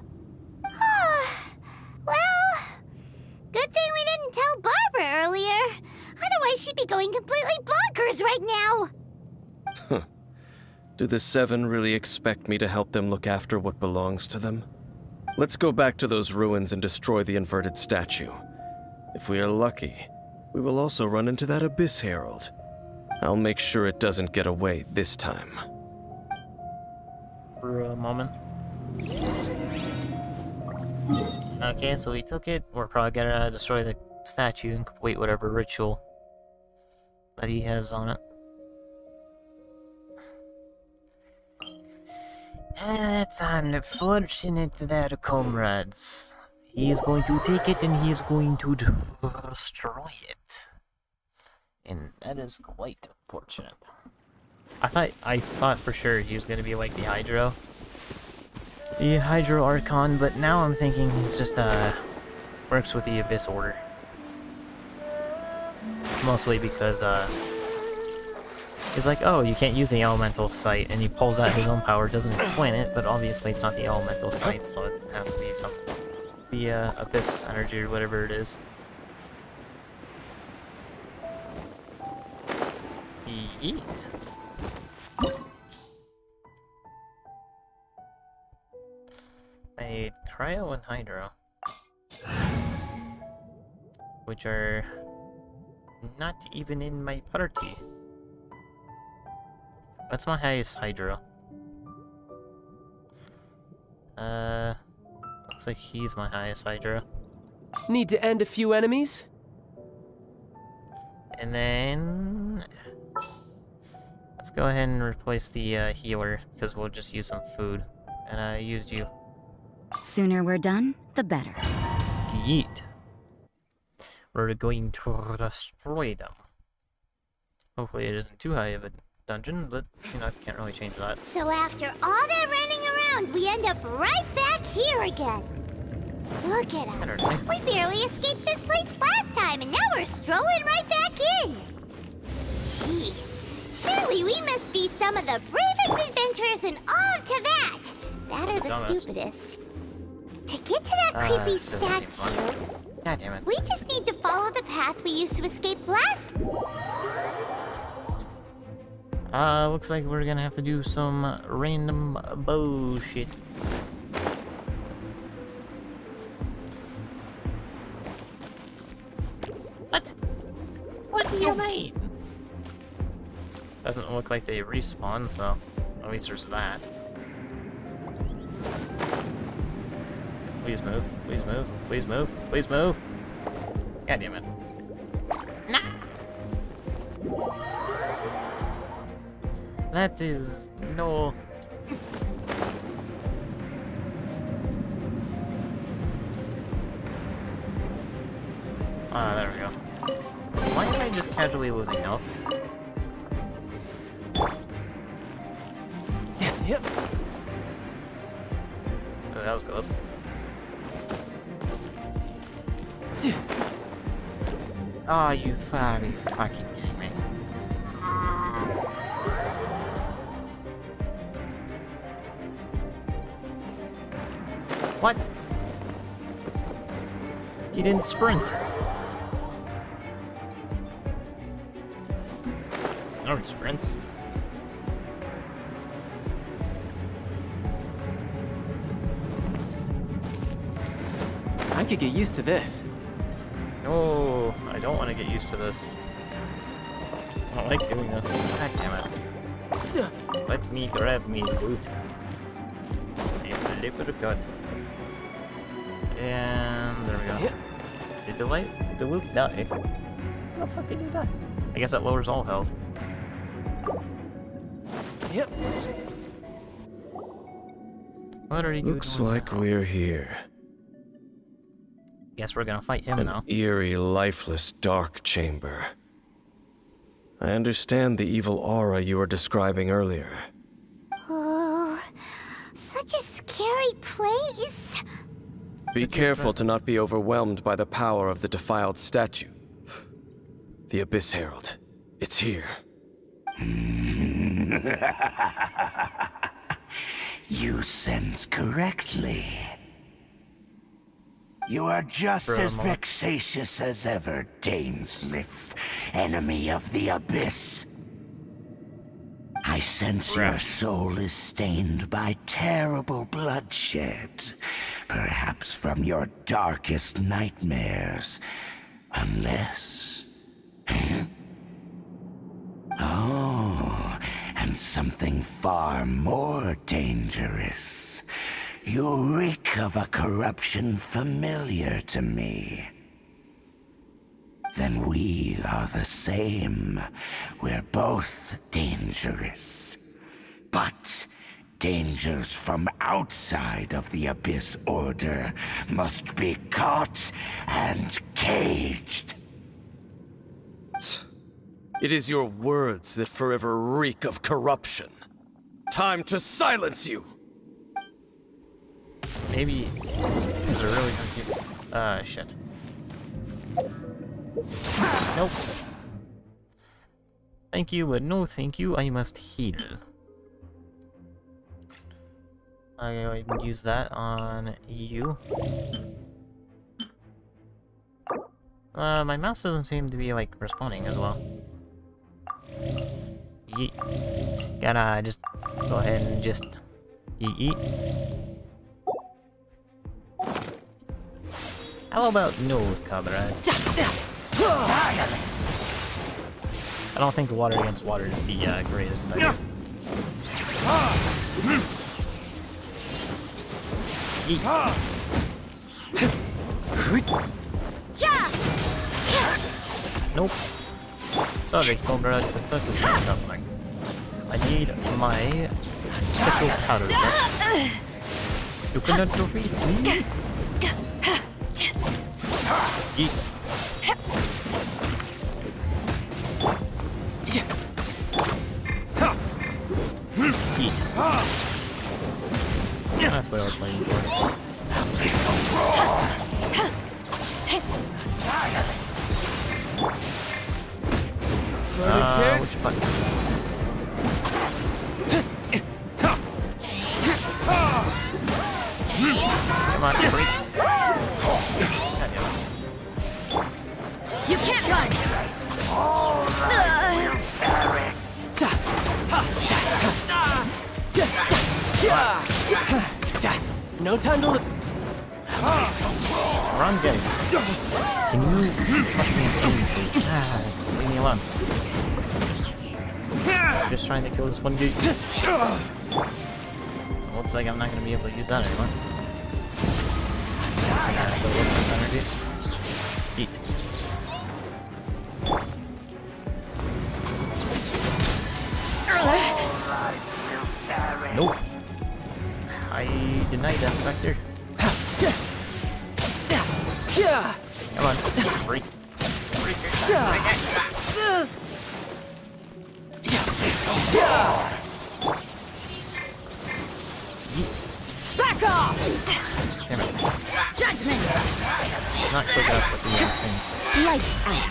Well, good thing we didn't tell Barbara earlier. Otherwise she'd be going completely bonkers right now!
Do the Seven really expect me to help them look after what belongs to them? Let's go back to those ruins and destroy the inverted statue. If we are lucky, we will also run into that Abyss Herald. I'll make sure it doesn't get away this time.
For a moment. Okay, so we took it. We're probably gonna destroy the statue and complete whatever ritual that he has on it. It's unfortunate that, comrades. He is going to take it and he is going to destroy it. And that is quite unfortunate. I thought for sure he was going to be like the Hydro Archon, but now I'm thinking he's just works with the Abyss Order. Mostly because he's like, oh, you can't use the elemental sight, and he pulls out his own power, doesn't explain it, but obviously it's not the elemental sight, so it has to be the abyss energy or whatever it is. eat. Made cryo and hydro, which are not even in my party. What's my highest hydro? Looks like he's my highest hydro.
Need to end a few enemies?
And then let's go ahead and replace the healer, because we'll just use some food. And I used you.
Sooner we're done, the better.
Yeet. We're going to destroy them. Hopefully it isn't too high of a dungeon, but, you know, can't really change that.
So after all that running around, we end up right back here again. Look at us. We barely escaped this place last time, and now we're strolling right back in. Gee, surely we must be some of the bravest adventurers in all of Teyvat. That are the stupidest. To get to that creepy statue,
God damn it.
we just need to follow the path we used to escape last.
Looks like we're gonna have to do some random bullshit. What? What do you mean? Doesn't look like they respawn, so at least there's that. Please move, please move, please move, please move. God damn it. Nah! That is no... Ah, there we go. Why am I just casually losing health?
Yep.
Oh, that was close. Oh, you furry fucking kidding me. What? He didn't sprint. No sprints.
I could get used to this.
No, I don't want to get used to this. I don't like doing this. God damn it. Let me grab me loot. A little good. And there we go. Did the loot die? How the fuck did you die? I guess that lowers all health.
Yep.
What are you doing?
Looks like we're here.
Guess we're gonna fight him now.
An eerie, lifeless, dark chamber. I understand the evil aura you were describing earlier.
Oh, such a scary place.
Be careful to not be overwhelmed by the power of the defiled statue. The Abyss Herald. It's here.
You sense correctly. You are just as vexatious as ever, Dainsleif, enemy of the Abyss. I sense your soul is stained by terrible bloodshed, perhaps from your darkest nightmares, unless... Oh, and something far more dangerous. You reek of a corruption familiar to me. Then we are the same. We're both dangerous. But dangers from outside of the Abyss Order must be caught and caged.
It is your words that forever reek of corruption. Time to silence you!
Maybe these are really confusing. Shit. Nope. Thank you, but no thank you, I must heal. I can use that on you. My mouse doesn't seem to be, like, responding as well. Yeet. Gotta just go ahead and just yeet. How about no, comrade? I don't think water against water is the greatest idea. Yeet. Nope. Sorry, comrade, but this is not happening. I need my special powder. You cannot defeat me. Yeet. Yeet. That's what I was waiting for. Which button? Come on, break. God damn it.
You can't run!
No time to
Run, Jenny. Can you fucking aim, please? Leave me alone. I'm just trying to kill this one dude. Looks like I'm not gonna be able to use that anymore. So what's this energy? Eat. Nope. I denied that factor. Come on, break. Break it.
Back off!
Damn it.
Judgment!
Not quick enough with these things.
Lights out.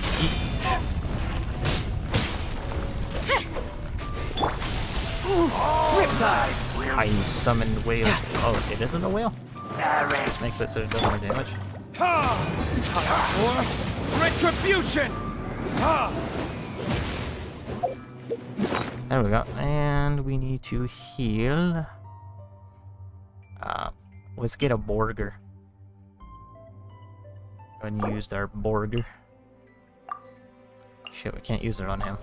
Riptide! I summoned whale. Oh, it isn't a whale? This makes it so it does more damage.
Time for retribution!
There we go. And we need to heal. Let's get a Borger. Go ahead and use our Borger. Shit, we can't use it on him.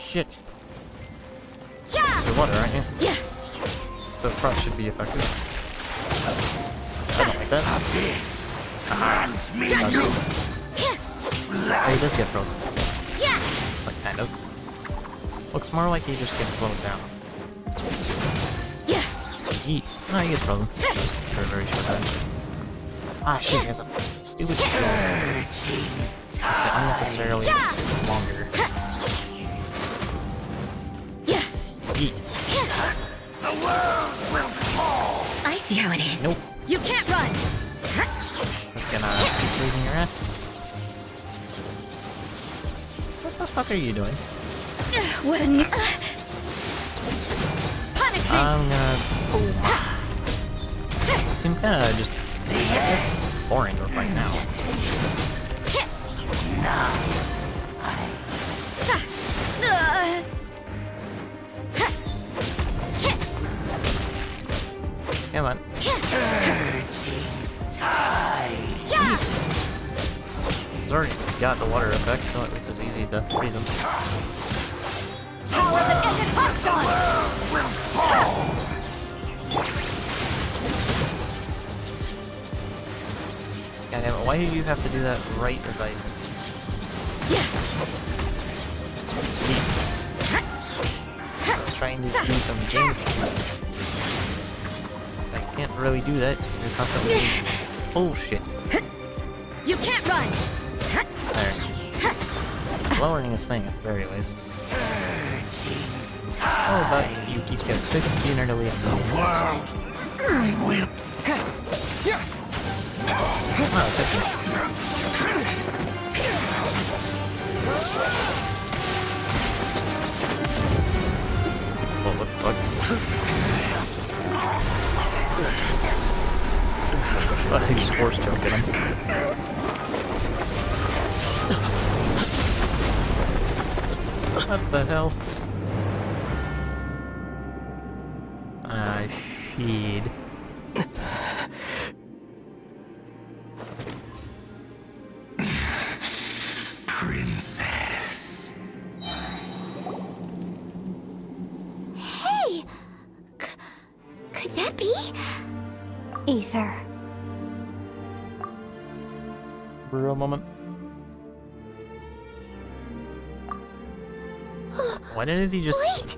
Shit. You're water, aren't you?
Yeah.
So frost should be effective. I don't like that. Oh, he does get frozen. It's like kind of. Looks more like he just gets slowed down. No, he gets frozen. Just for a very short time. Ah, shit, he has a stupid shield. It's unnecessarily longer. Yeet.
The world will fall.
I see how it is.
Nope.
You can't run!
Just gonna keep freezing your ass. What the fuck are you doing?
What a punishment!
I'm gonna... Seems kinda just boring to fight now. Come on. He's already got the water effect, so at least it's easy to freeze him.
Power that ended Hearthstone!
God damn it, why do you have to do that right as I... I was trying to do some damage. I can't really do that. You're constantly... Oh shit.
You can't run!
There. Lowering this thing at the very least. Oh, but you keep getting 15 or delete.
The world will...
Oh, it took me. Oh, what the fuck? I just force choked him. What the hell? Ah, shit.
Princess.
Hey! Could that be?
Ether.
Real moment. Why didn't he just
Wait!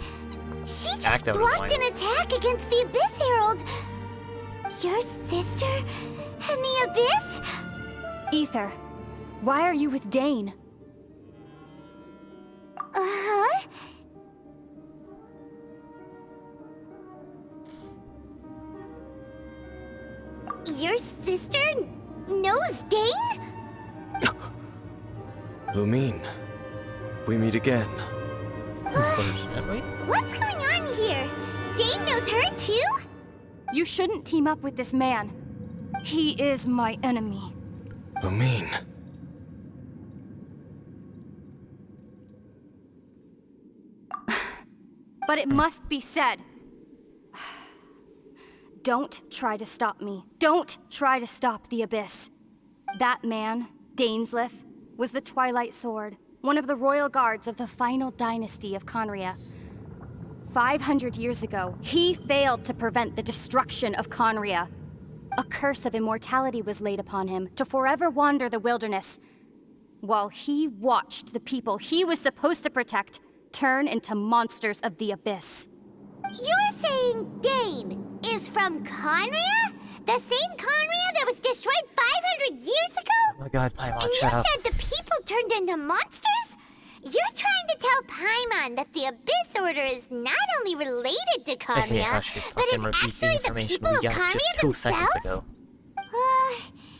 She just
act out his
blocked
lines?
an attack against the Abyss Herald! Your sister and the Abyss?
Ether. Why are you with Dane?
Uh-huh. Your sister knows Dane?
Lumine, we meet again.
What's going on here? Dane knows her too?
You shouldn't team up with this man. He is my enemy.
Lumine.
But it must be said. Don't try to stop me. Don't try to stop the Abyss. That man, Dainsleif, was the Twilight Sword, one of the royal guards of the final dynasty of Conria. 500 years ago, he failed to prevent the destruction of Conria. A curse of immortality was laid upon him to forever wander the wilderness, while he watched the people he was supposed to protect turn into monsters of the Abyss.
You're saying Dane is from Conria? The same Conria that was destroyed 500 years ago?
Oh my god, Paimon,
And you
shut up.
said the people turned into monsters? You're trying to tell Paimon that the Abyss Order is not only related to
I hate
Conria,
how she
but
fucking
it's
repeats the
actually the
information
people
we
of
got
Conria
just 2 seconds
themselves?
ago.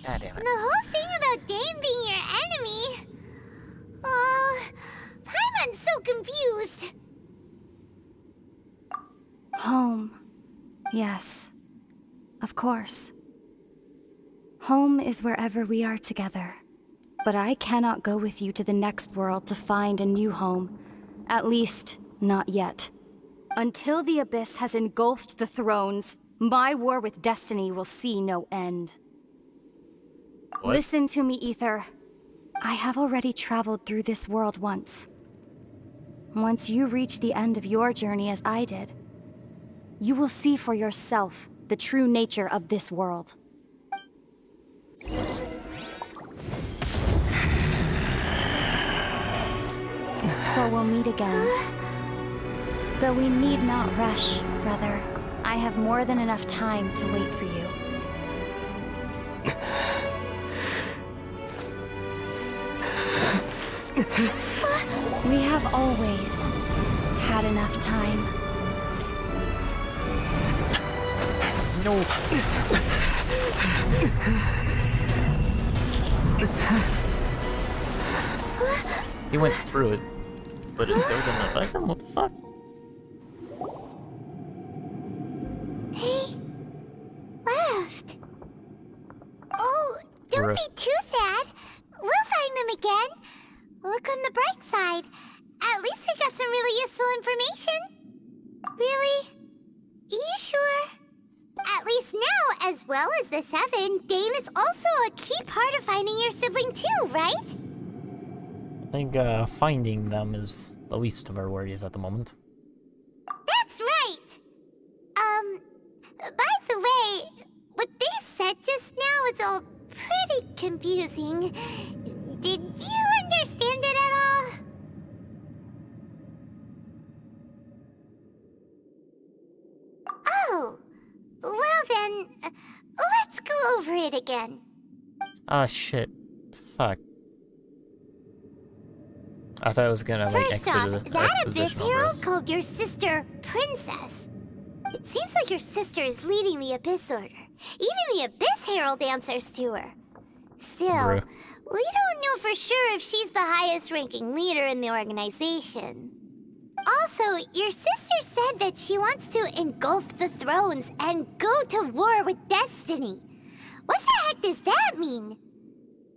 God damn
And
it.
the whole thing about Dane being your enemy... Oh, Paimon's so confused.
Home. Yes. Of course. Home is wherever we are together. But I cannot go with you to the next world to find a new home. At least, not yet. Until the Abyss has engulfed the thrones, my war with destiny will see no end.
What?
Listen to me, Ether. I have already traveled through this world once. Once you reach the end of your journey as I did, you will see for yourself the true nature of this world. So we'll meet again. Though we need not rush, brother. I have more than enough time to wait for you. We have always had enough time.
No. He went through it, but it still didn't affect him? What the fuck?
They left. Oh, don't
Rip.
be too sad. We'll find them again. Look on the bright side. At least we got some really useful information. Really? You sure? At least now, as well as the 7, Dane is also a key part of finding your sibling too, right?
I think finding them is the least of our worries at the moment.
That's right! By the way, what they said just now is all pretty confusing. Did you understand it at all? Oh, well then, let's go over it again.
Ah, shit. Fuck. I thought it was gonna, like,
First off, that Abyss
expositional
Herald
verse.
called your sister Princess. It seems like your sister is leading the Abyss Order. Even the Abyss Herald answers to her. Still,
Bruh.
we don't know for sure if she's the highest-ranking leader in the organization. Also, your sister said that she wants to engulf the thrones and go to war with destiny. What the heck does that mean?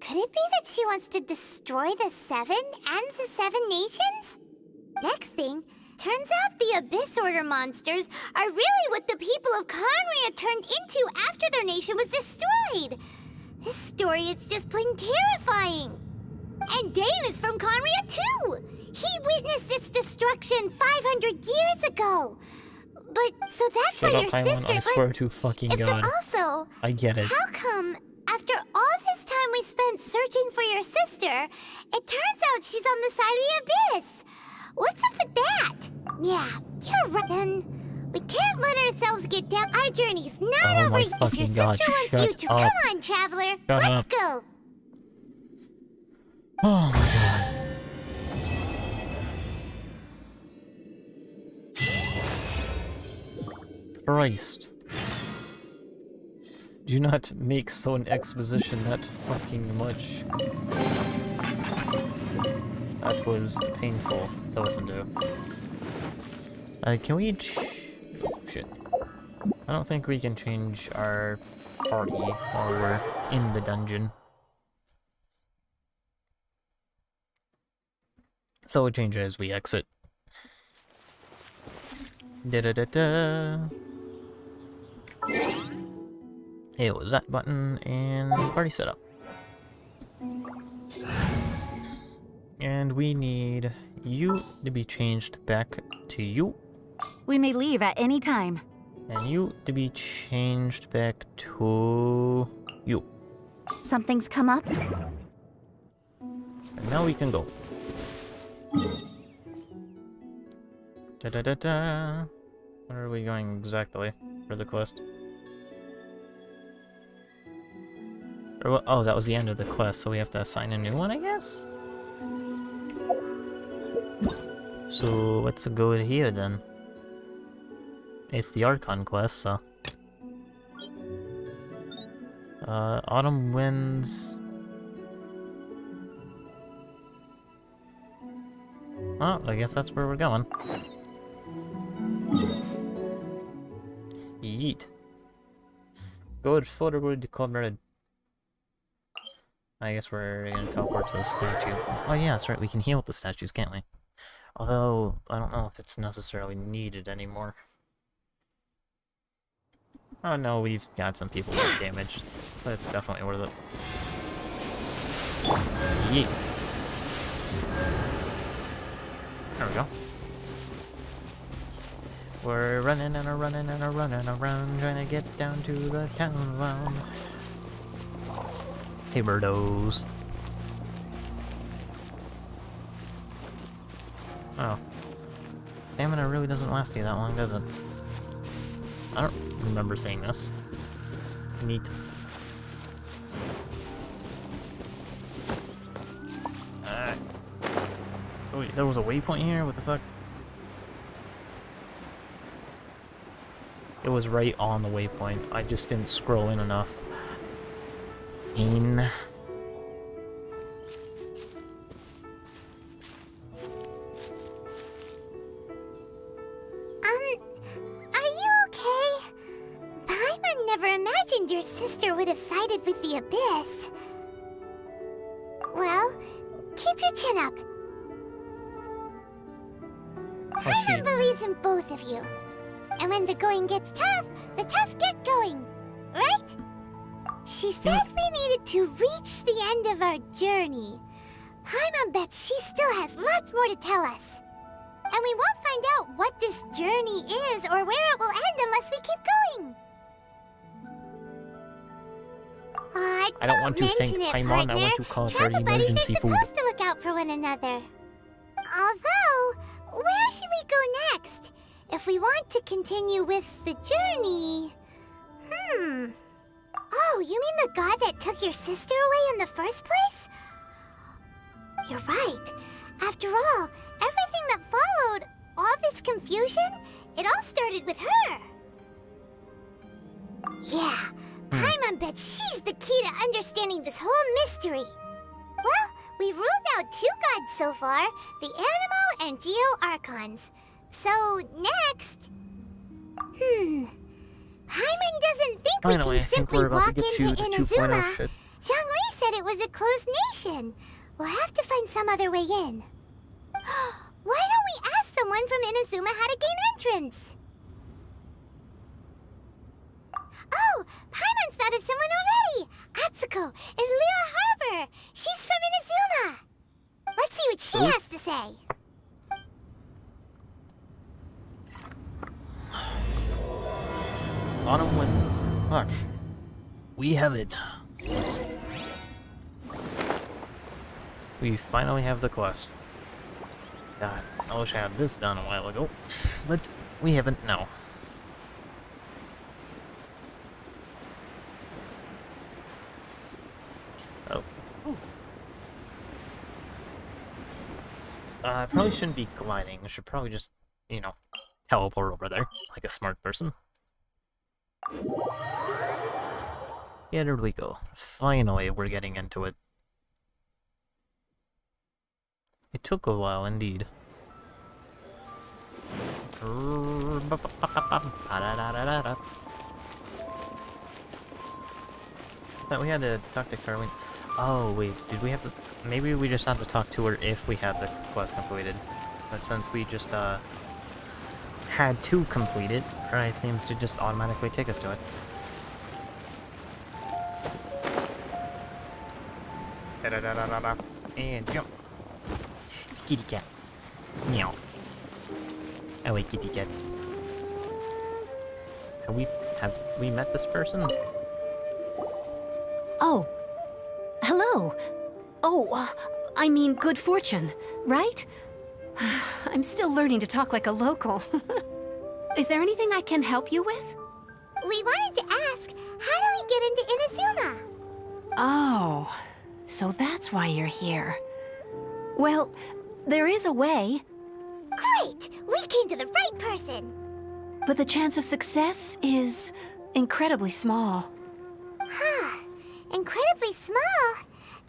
Could it be that she wants to destroy the 7 and the 7 nations? thing. Turns out the Abyss Order monsters are really what the people of Conria turned into after their nation was destroyed. This story is just plain terrifying. And Dane is from Conria too. He witnessed its destruction 500 years ago. But, so that's
Shut
why
up,
your
Paimon,
sister,
I swear to fucking God.
Also,
I get it.
how come, after all this time we spent searching for your sister, it turns out she's on the side of the Abyss? What's up with that? Yeah, you're right. Then we can't let ourselves get down. Our journey's not over. If your sister wants you to, come on, traveler. Let's go.
Oh my God. Christ. Do not make so an exposition that fucking much. That was painful to listen to. Can we shit. I don't think we can change our party while we're in the dungeon. So we'll change it as we exit. Da-da-da-da. It was that button and party setup. And we need you to be changed back to you.
We may leave at any time.
And you to be changed back to you.
Something's come up?
And now we can go. Da-da-da-da. Where are we going exactly for the quest? Or, oh, that was the end of the quest, so we have to assign a new one, I guess? So, let's go here then. It's the Archon quest, so... Autumn Winds... Oh, I guess that's where we're going. Yeet. Good forward, comrade. I guess we're gonna teleport to the statue. Oh yeah, that's right, we can heal with the statues, can't we? Although, I don't know if it's necessarily needed anymore. Oh no, we've got some people with damage, so it's definitely worth it. Yeet. There we go. We're running and a running and a running around, trying to get down to the town. Hey, birdos. Oh. Stamina really doesn't last you that long, does it? I don't remember saying this. Neat. Oh, wait, there was a waypoint here? What the fuck? It was right on the waypoint. I just didn't scroll in enough.
Are you okay? Paimon never imagined your sister would have sided with the Abyss. Well, keep your chin up. Paimon believes in both of you. And when the going gets tough, the tough get going. Right? She said we needed to reach the end of our journey. Paimon bets she still has lots more to tell us. And we won't find out what this journey is or where it will end unless we keep going.
I don't want to thank Paimon, I want to call her emergency food.
We're supposed to look out for one another. Although, where should we go next? If we want to continue with the journey... Oh, you mean the god that took your sister away in the first place? You're right. After all, everything that followed, all this confusion, it all started with her. Yeah, Paimon bets she's the key to understanding this whole mystery. Well, we've ruled out 2 gods so far, the Animo and Geo Archons. So, next... Paimon doesn't think we can simply walk into Inazuma. Zhongli said it was a closed nation. We'll have to find some other way in. Why don't we ask someone friends! Oh, Paimon spotted someone already! Atsuko in Liyue Harbor! She's from Inazuma! Let's see what she has to say!
Autumn Wind. Fuck. We have it. We finally have the quest. God, I wish I had this done a while ago. But we haven't now. Oh. I probably shouldn't be gliding. I should probably just, you know, teleport over there, like a smart person. Yeah, there we go. Finally, we're getting into it. It took a while, indeed. Thought we had to talk to Carwin. Oh, wait, did we have to... Maybe we just had to talk to her if we had the quest completed. But since we just, had to complete it, it seems to just automatically take us to it. And jump. It's a kitty cat. Meow. I like kitty cats. Have we met this person?
Oh. Hello. Oh, I mean good fortune, right? I'm still learning to talk like a local. Is there anything I can help you with?
We wanted to ask, how do we get into Inazuma?
Oh, so that's why you're here. Well, there is a way.
Great! We came to the right person!
But the chance of success is incredibly small.
Huh. Incredibly small?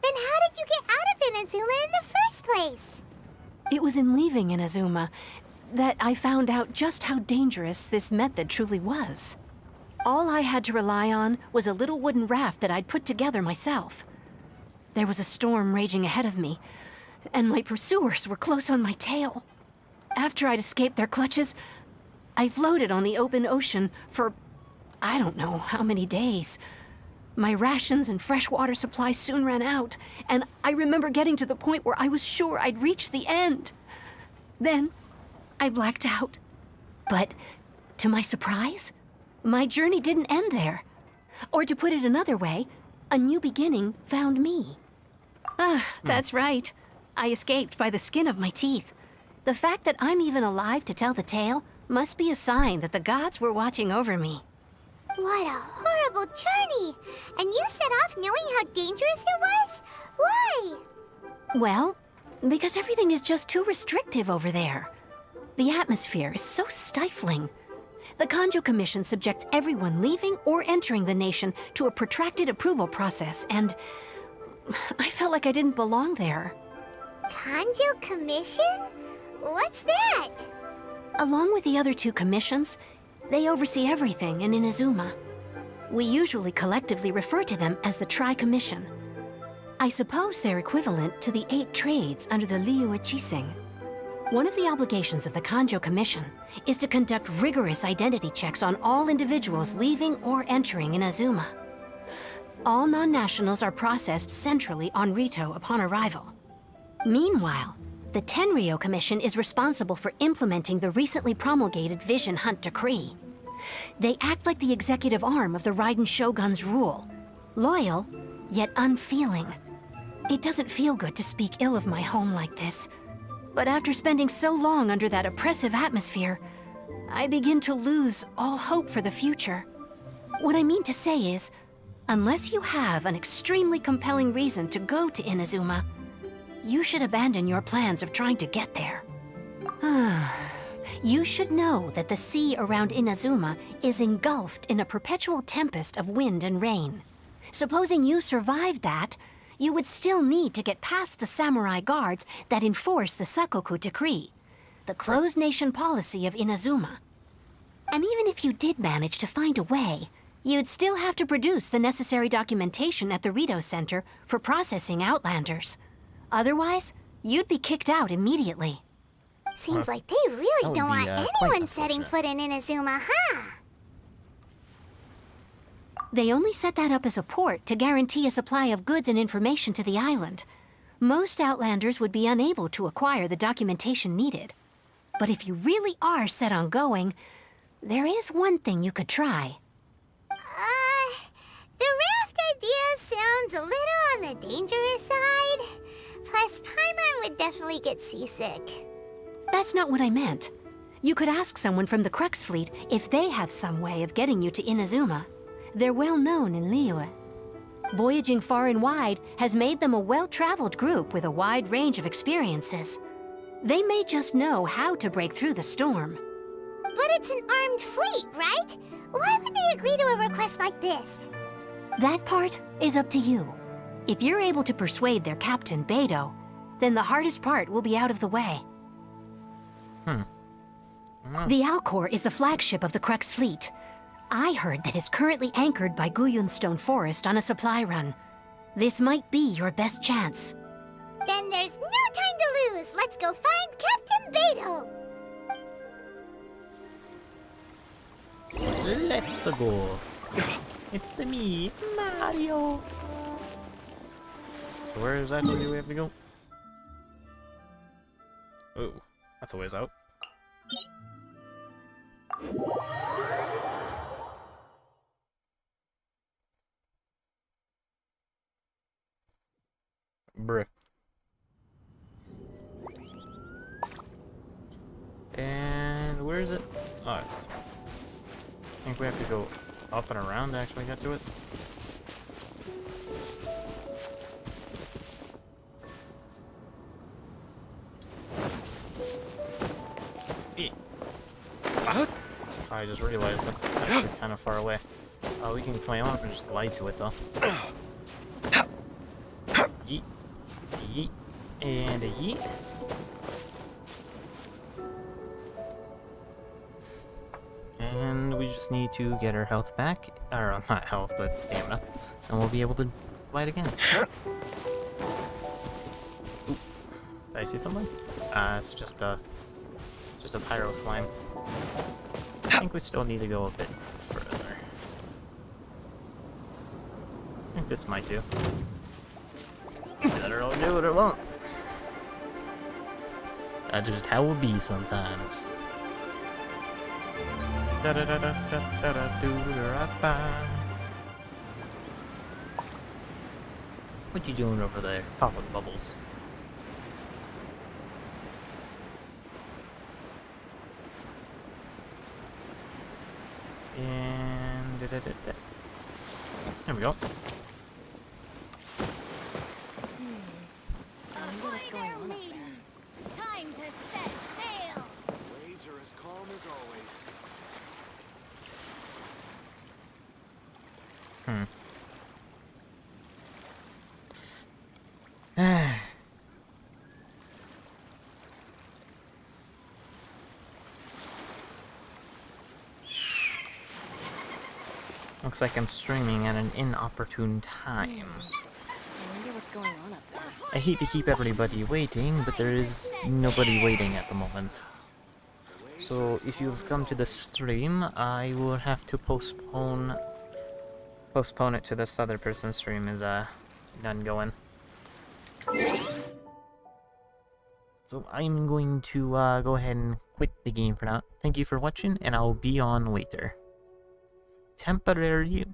Then how did you get out of Inazuma in the first place?
It was in leaving Inazuma that I found out just how dangerous this method truly was. All I had to rely on was a little wooden raft that I'd put together myself. There was a storm raging ahead of me, and my pursuers were close on my tail. After I'd escaped their clutches, I floated on the open ocean for I don't know how many days. My rations and fresh water supply soon ran out, and I remember getting to the point where I was sure I'd reached the end. Then, I blacked out. But, to my surprise, my journey didn't end there. Or to put it another way, a new beginning found me. That's right. I escaped by the skin of my teeth. The fact that I'm even alive to tell the tale must be a sign that the gods were watching over me.
What a horrible journey! And you set off knowing how dangerous it was? Why?
Well, because everything is just too restrictive over there. The atmosphere is so stifling. The Kanjo Commission subjects everyone leaving or entering the nation to a protracted approval process, and I felt like I didn't belong there.
Kanjo Commission? What's that?
Along with the other two commissions, they oversee everything in Inazuma. We usually collectively refer to them as the Tri-Commission. I suppose they're equivalent to the 8 trades under the Liyue Chising. One of the obligations of the Kanjo Commission is to conduct rigorous identity checks on all individuals leaving or entering Inazuma. All non-nationals are processed centrally on Rito upon arrival. Meanwhile, the Tenryo Commission is responsible for implementing the recently promulgated Vision Hunt Decree. They act like the executive arm of the Raiden Shogun's rule. Loyal, yet unfeeling. It doesn't feel good to speak ill of my home like this. But after spending so long under that oppressive atmosphere, I begin to lose all hope for the future. What I mean to say is, unless you have an extremely compelling reason to go to Inazuma, you should abandon your plans of trying to get there. You should know that the sea around Inazuma is engulfed in a perpetual tempest of wind and rain. Supposing you survived that, you would still need to get past the samurai guards that enforce the Sakoku Decree, the closed nation policy of Inazuma. And even if you did manage to find a way, you'd still have to produce the necessary documentation at the Rito Center for processing Outlanders. Otherwise, you'd be kicked out immediately.
Seems like they really
would
don't
be,
want
quite
anyone setting foot in Inazuma, huh?
They only set that up as a port to guarantee a supply of goods and information to the island. Most Outlanders would be unable to acquire the documentation needed. But if you really are set on going, there is one thing you could try.
The raft idea sounds a little on the dangerous side. Plus, Paimon would definitely get seasick.
That's not what I meant. You could ask someone from the Crux fleet if they have some way of getting you to Inazuma. They're well known in Liyue. Voyaging far and wide has made them a well-traveled group with a wide range of experiences. They may just know how to break through the storm.
But it's an armed fleet, right? Why would they agree to a request like this?
That part is up to you. If you're able to persuade their captain, Beidou, then the hardest part will be out of the way. The Alcor is the flagship of the Crux fleet. I heard that it's currently anchored by Guyunstone Forest on a supply run. This might be your best chance.
Then there's no time to lose. Let's go find Captain Beidou.
Let's go. It's me, Mario. So where exactly do we have to go? Oh, that's a ways out. Bruh. And where is it? Oh, it's this one. I think we have to go up and around to actually get to it. I just realized that's actually kind of far away. We can climb up and just glide to it though. Yeet. Yeet. And a yeet. And we just need to get our health back. Or, not health, but stamina. And we'll be able to glide again. Ooh. Did I see something? It's just a pyro slime. I think we still need to go a bit further. I think this might do. Either it'll do it or won't. That's just how it be sometimes. Da da da da da da da do da ba. What you doing over there? Popping bubbles. And there we go.
I wonder what's going on up there. Time to set sail.
Waves are as calm as always.
Looks like I'm streaming at an inopportune time.
I wonder what's going on up there.
I hate to keep everybody waiting, but there is nobody waiting at the moment. So if you've come to the stream, I will have to postpone it to this other person's stream is done going. So I'm going to go ahead and quit the game for now. Thank you for watching, and I'll be on later. Temporary